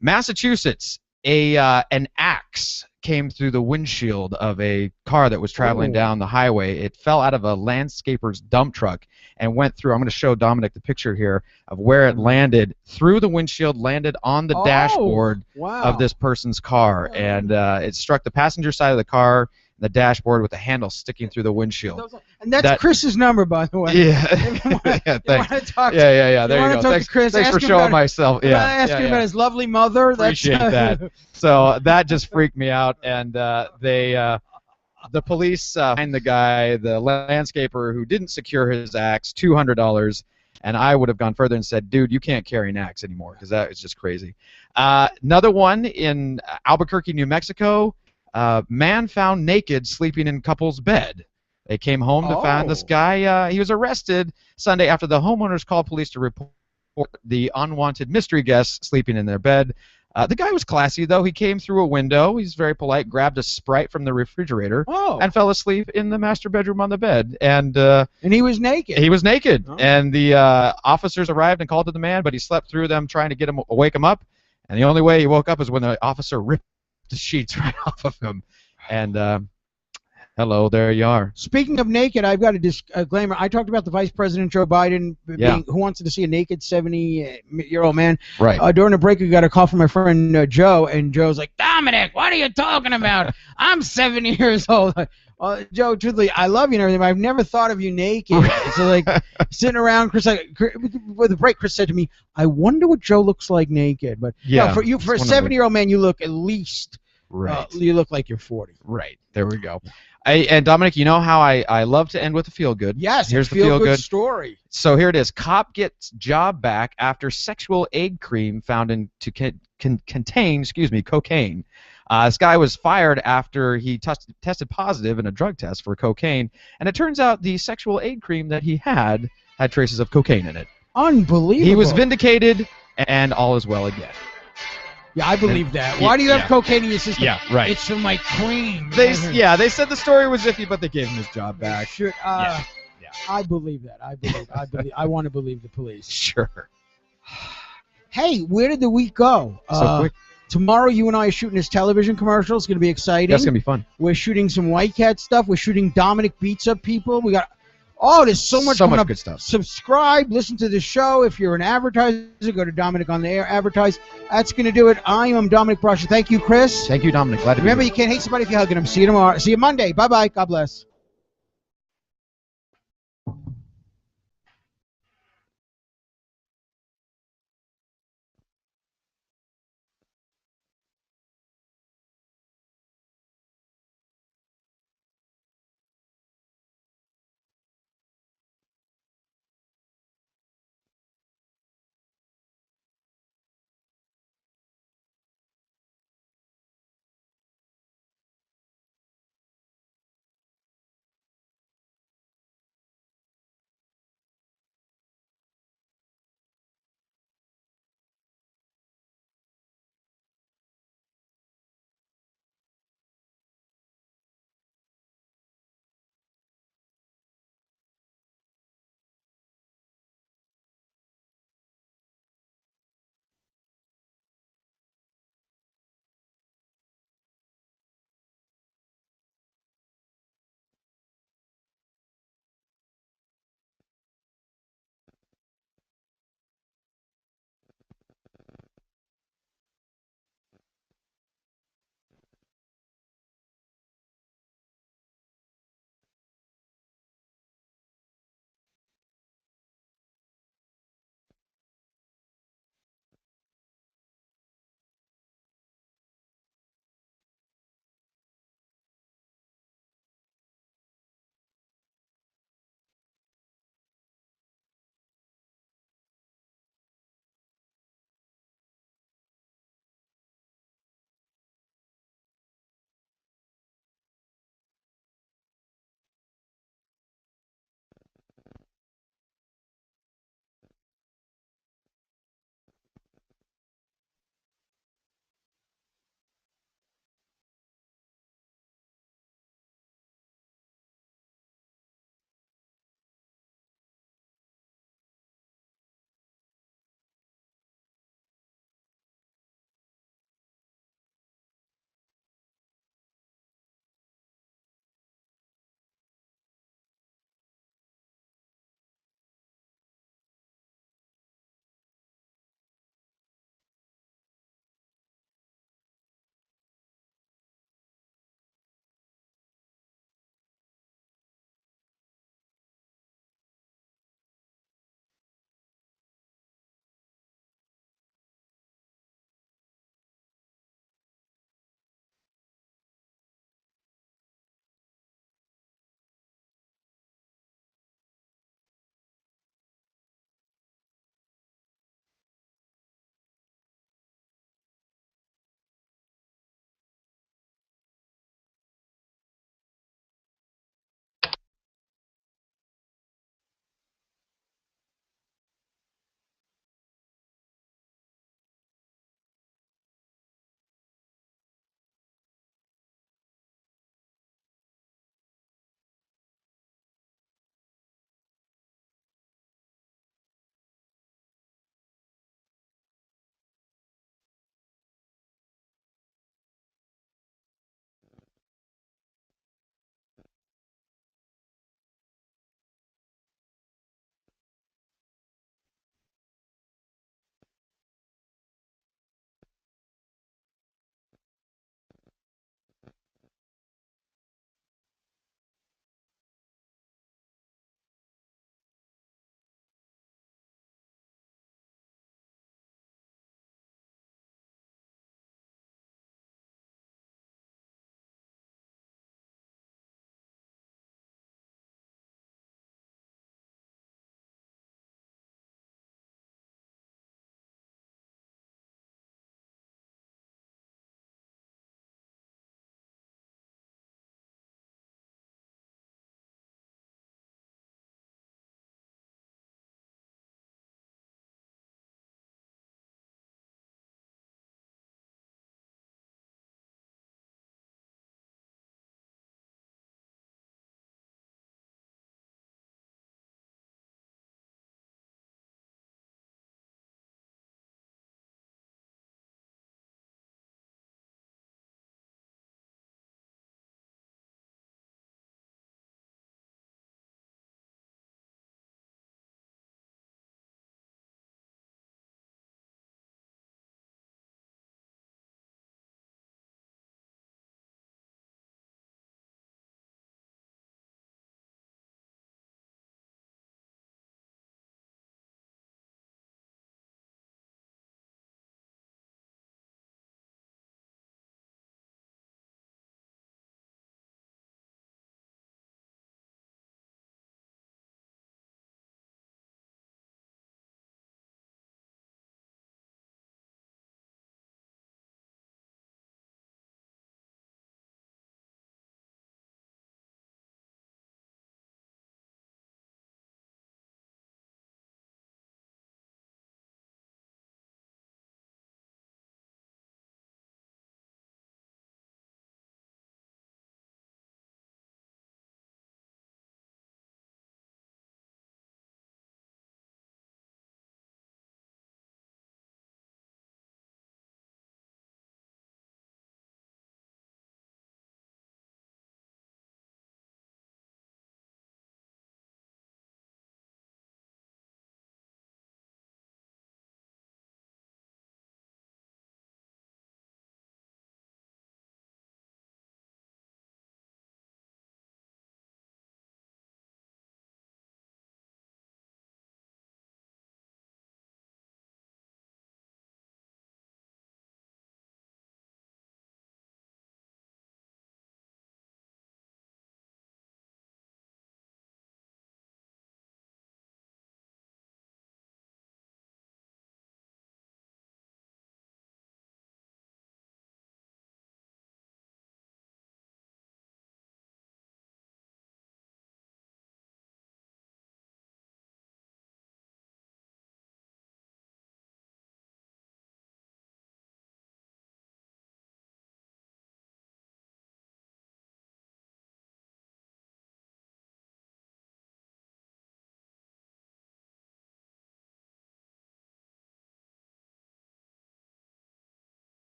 Massachusetts, an axe came through the windshield of a car that was traveling down the highway. It fell out of a landscaper's dump truck and went through. I'm going to show Dominic the picture here of where it landed through the windshield, landed on the dashboard of this person's car, and it struck the passenger side of the car, the dashboard, with the handle sticking through the windshield. And that's Chris's number, by the way. Yeah. Thanks. Yeah. There you go. Thanks for showing myself. Yeah. Ask him about his lovely mother. Appreciate that. So that just freaked me out, and the police fined the guy, the landscaper who didn't secure his axe, $200. And I would have gone further and said, dude, you can't carry an axe anymore, because that is just crazy. Another one in Albuquerque, New Mexico. Man found naked sleeping in couple's bed. They came home to find this guy. He was arrested Sunday after the homeowners called police to report the unwanted mystery guest sleeping in their bed. The guy was classy, though. He came through a window. He's very polite, grabbed a Sprite from the refrigerator, and fell asleep in the master bedroom on the bed. And he was naked. He was naked. And the officers arrived and called to the man, but he slept through them trying to wake him up. And the only way he woke up is when the officer ripped the sheets right off of him. And hello, there you are. Speaking of naked, I've got a disclaimer. I talked about the Vice President Joe Biden who wants to see a naked 70-year-old man. Right. During the break, I got a call from my friend Joe, and Joe's like, Dominic, what are you talking about? I'm 70 years old. Joe, truthfully, I love you and everything, but I've never thought of you naked. So, like, sitting around, with the break, Chris said to me, I wonder what Joe looks like naked. But no, for a 70-year-old man, you look at least, you look like you're 40. Right. There we go. And Dominic, you know how I love to end with a feel-good. Yes, here's the feel-good story. So here it is. Cop gets job back after sexual aid cream found to contain, cocaine. This guy was fired after he tested positive in a drug test for cocaine, and it turns out the sexual aid cream that he had traces of cocaine in it. Unbelievable. He was vindicated, and all is well again. Yeah, I believe that. Why do you have cocaine in your system? Yeah, right. It's for my cream. They said the story was iffy, but they gave him his job back. Sure. I believe that. I want to believe the police. Sure. Hey, where did the week go? So quick. Tomorrow, you and I are shooting this television commercial. It's going to be exciting. That's going to be fun. We're shooting some White Cat stuff. We're shooting Dominic Beats Up people. We got, there's so much good stuff. Subscribe, listen to the show. If you're an advertiser, go to Dominic on the Air, advertise. That's going to do it. I am Dominic Brasher. Thank you, Chris. Thank you, Dominic. Glad to be Remember, here. you can't hate somebody if you're hugging them. See you tomorrow. See you Monday. Bye-bye. God bless.